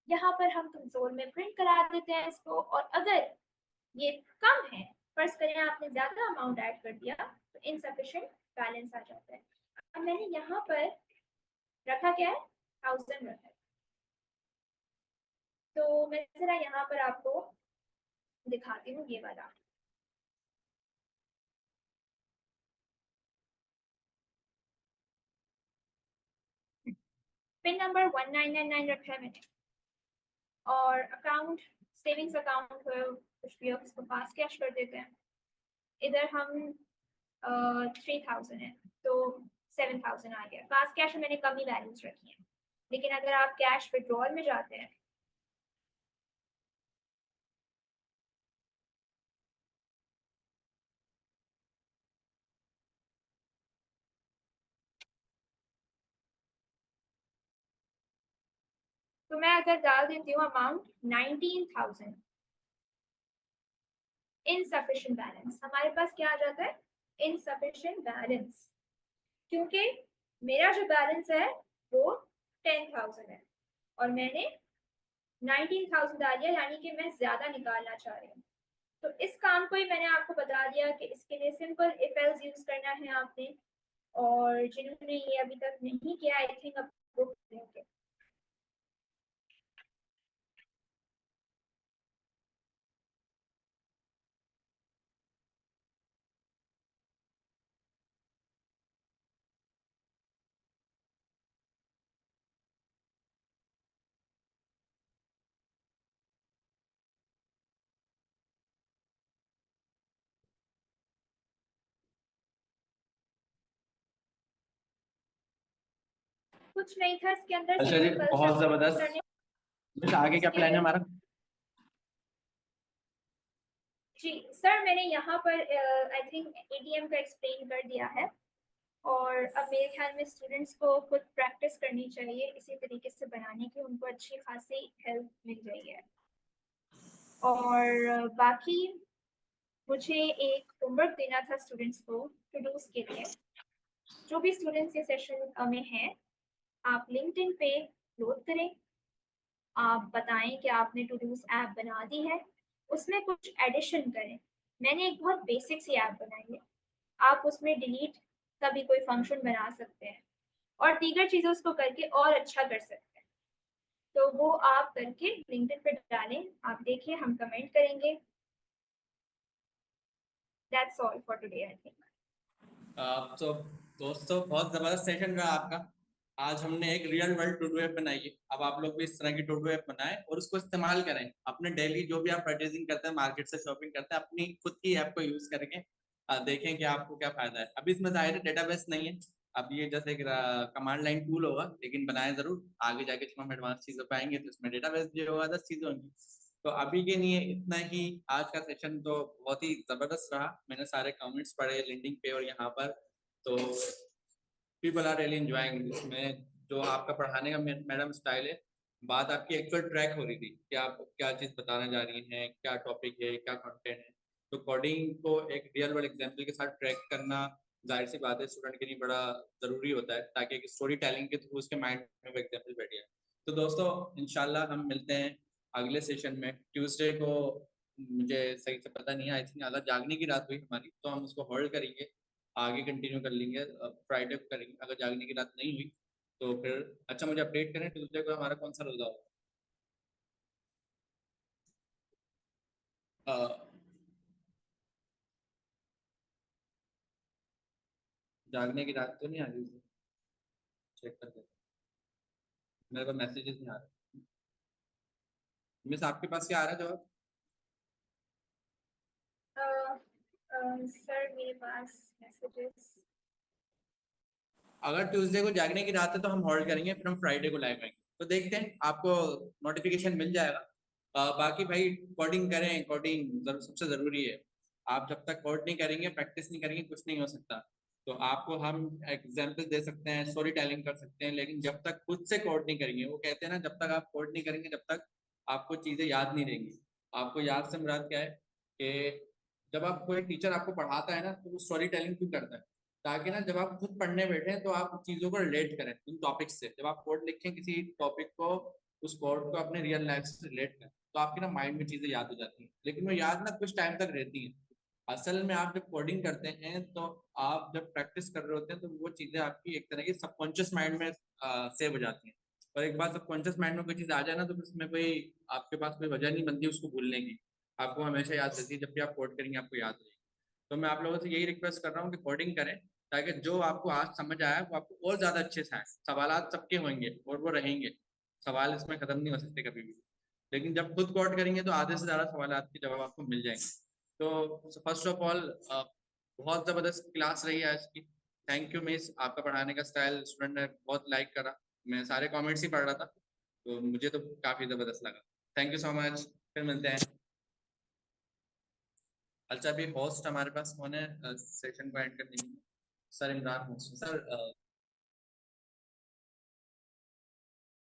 यहाँ पर हम कंसोल में प्रिंट करा देते हैं इसको, और अगर ये कम है, फर्ज करें आपने ज्यादा अमाउंट ऐड कर दिया, तो इनसफिशिएंट बैलेंस आ जाता है। अब मैंने यहाँ पर रखा क्या है, 1000 रखा है। तो मैं जरा यहाँ पर आपको दिखाती हूँ ये वाला। पिन नंबर 1999 रखा है मैंने, और अकाउंट सेविंग्स अकाउंट कुछ भी हो इसको फास्ट कैश कर देते हैं। इधर हम 3000 है तो 7000 आ गया। फास्ट कैश में मैंने कम ही बैलेंस रखी है, लेकिन अगर आप कैश विड्रॉल में जाते हैं तो मैं अगर डाल देती हूँ अमाउंट 19000, इनसफिशिएंट बैलेंस, हमारे पास क्या आ जाता है, इनसफिशिएंट बैलेंस, क्योंकि मेरा जो बैलेंस है वो 10000 है और मैंने 19000 डाल दिया, यानी कि मैं ज्यादा निकालना चाह रही हूँ। तो इस काम को ही मैंने आपको बता दिया कि इसके लिए सिंपल इफ एल्स यूज करना है आपने, और जिन्होंने ये अभी तक नहीं किया आई थिंक अब वो करेंगे। कुछ नहीं था इसके अंदर। अच्छा जी, बहुत जबरदस्त। आगे क्या प्लान है हमारा? जी सर, मैंने यहाँ पर आई थिंक एटीएम का एक्सप्लेन कर दिया है, और अब मेरे ख्याल में स्टूडेंट्स को खुद प्रैक्टिस करनी चाहिए इसी तरीके से बनाने की, उनको अच्छी खासी हेल्प मिल रही है। और बाकी मुझे एक होमवर्क देना था स्टूडेंट्स को टू डूज के लिए। जो भी स्टूडेंट्स ये सेशन में हैं, आप लिंक्डइन पे अपलोड करें, आप बताएं कि आपने टू डूज ऐप बना दी है, उसमें कुछ एडिशन करें। मैंने एक बहुत बेसिक सी ऐप बनाई है, आप उसमें डिलीट का भी कोई फंक्शन बना सकते हैं और दीगर चीज़ें उसको करके और अच्छा कर सकते हैं। तो वो आप करके लिंक्डइन पे डालें, आप देखिए, हम कमेंट करेंगे। That's all for today I think. तो दोस्तों, बहुत जबरदस्त सेशन रहा आपका। आज हमने एक real world to do app बनाई है। अब आप लोग भी इस तरह की टू डू ऐप बनाएं और उसको इस्तेमाल करें अपने डेली, जो भी आप परचेजिंग करते हैं, मार्केट से शॉपिंग करते हैं, अपनी खुद की ऐप को यूज करके देखें कि आपको क्या फायदा है। अभी इसमें जाहिर है डेटाबेस नहीं है, अब ये जैसे एक कमांड लाइन टूल होगा, लेकिन बनाए जरूर। आगे जाके जब हम एडवांस चीजों पे आएंगे तो इसमें डेटाबेस भी होगा, 10 चीजें होंगी। तो अभी के लिए इतना ही। आज का सेशन तो बहुत ही जबरदस्त रहा। मैंने सारे कमेंट्स पढ़े लिंक्डइन पे और यहाँ पर, तो पीपल आर रियली एंजॉयिंग इसमें। जो आपका पढ़ाने का मैडम स्टाइल है, बात आपकी एक्चुअल ट्रैक हो रही थी कि आप क्या चीज़ बताना जा रही हैं, क्या टॉपिक है, क्या कंटेंट है। तो कोडिंग को एक रियल वर्ल्ड एग्जाम्पल के साथ ट्रैक करना, जाहिर सी बात है, स्टूडेंट के लिए बड़ा ज़रूरी होता है, ताकि एक स्टोरी टेलिंग के थ्रू उसके माइंड में वो एग्जाम्पल बैठ जाए। तो दोस्तों, इंशाल्लाह हम मिलते हैं अगले सेशन में ट्यूसडे को। मुझे सही से पता नहीं है, आई थिंक अगर जागने की रात हुई हमारी तो हम उसको होल्ड करेंगे आगे कंटिन्यू कर लेंगे, फ्राइडे को करेंगे। अगर जागने की रात नहीं हुई तो फिर अच्छा मुझे अपडेट करें ट्यूसडे को हमारा कौन सा रोजा होगा। जागने की रात तो नहीं आ रही, चेक कर देते, मेरे को मैसेजेस नहीं आ रहे। मिस आपके पास क्या आ रहा है जवाब? सर मेरे पास मैसेजेस। अगर ट्यूसडे को जागने की रात है तो हम होल्ड करेंगे, फिर हम फ्राइडे को लाइव आएंगे। तो देखते हैं, आपको नोटिफिकेशन मिल जाएगा। बाकी भाई कोडिंग करें, कोडिंग सबसे जरूरी है। आप जब तक कोड नहीं करेंगे, प्रैक्टिस नहीं करेंगे, कुछ नहीं हो सकता। तो आपको हम एग्जाम्पल दे सकते हैं, स्टोरी टेलिंग कर सकते हैं, लेकिन जब तक खुद से कोड नहीं करेंगे, वो कहते हैं ना, जब तक आप कोड नहीं करेंगे जब तक आपको चीजें याद नहीं रहेंगी। आपको याद से मुराद क्या है कि जब आप कोई टीचर आपको पढ़ाता है ना, तो वो स्टोरी टेलिंग क्यों करता है? ताकि ना जब आप खुद पढ़ने बैठे तो आप चीजों को रिलेट करें उन टॉपिक से। जब आप कोड लिखें किसी टॉपिक को, उस कोड को अपने रियल लाइफ से रिलेट करें, तो आपके ना माइंड में चीजें याद हो जाती हैं। लेकिन वो याद ना कुछ टाइम तक रहती हैं। असल में आप जब कोडिंग करते हैं तो आप जब प्रैक्टिस कर रहे होते हैं तो वो चीजें आपकी एक तरह की सबकॉन्शियस माइंड में सेव हो जाती हैं। और एक बार सबकॉन्शियस माइंड में कोई चीज आ जाए ना, तो उसमें कोई आपके पास कोई वजह नहीं बनती उसको भूलने की। आपको हमेशा याद रहती है, जब भी आप कोड करेंगे आपको याद रहेगी। तो मैं आप लोगों से यही रिक्वेस्ट कर रहा हूँ कि कोडिंग करें, ताकि जो आपको आज समझ आया वो आपको और ज्यादा अच्छे से आए। सवालात सबके होंगे और वो रहेंगे, सवाल इसमें खत्म नहीं हो सकते कभी भी। लेकिन जब खुद कोड करेंगे तो आधे से ज्यादा सवालात के जवाब आपको मिल जाएंगे। तो फर्स्ट ऑफ ऑल बहुत जबरदस्त क्लास रही है आज की। थैंक यू मिस, आपका पढ़ाने का स्टाइल स्टूडेंट ने बहुत लाइक करा। मैं सारे कमेंट्स ही पढ़ रहा था, तो मुझे तो काफी जबरदस्त लगा। थैंक यू सो मच, फिर मिलते हैं। अच्छा, अभी होस्ट हमारे पास कौन है सेशन को एंड करने के लिए? Sir Imran host sir.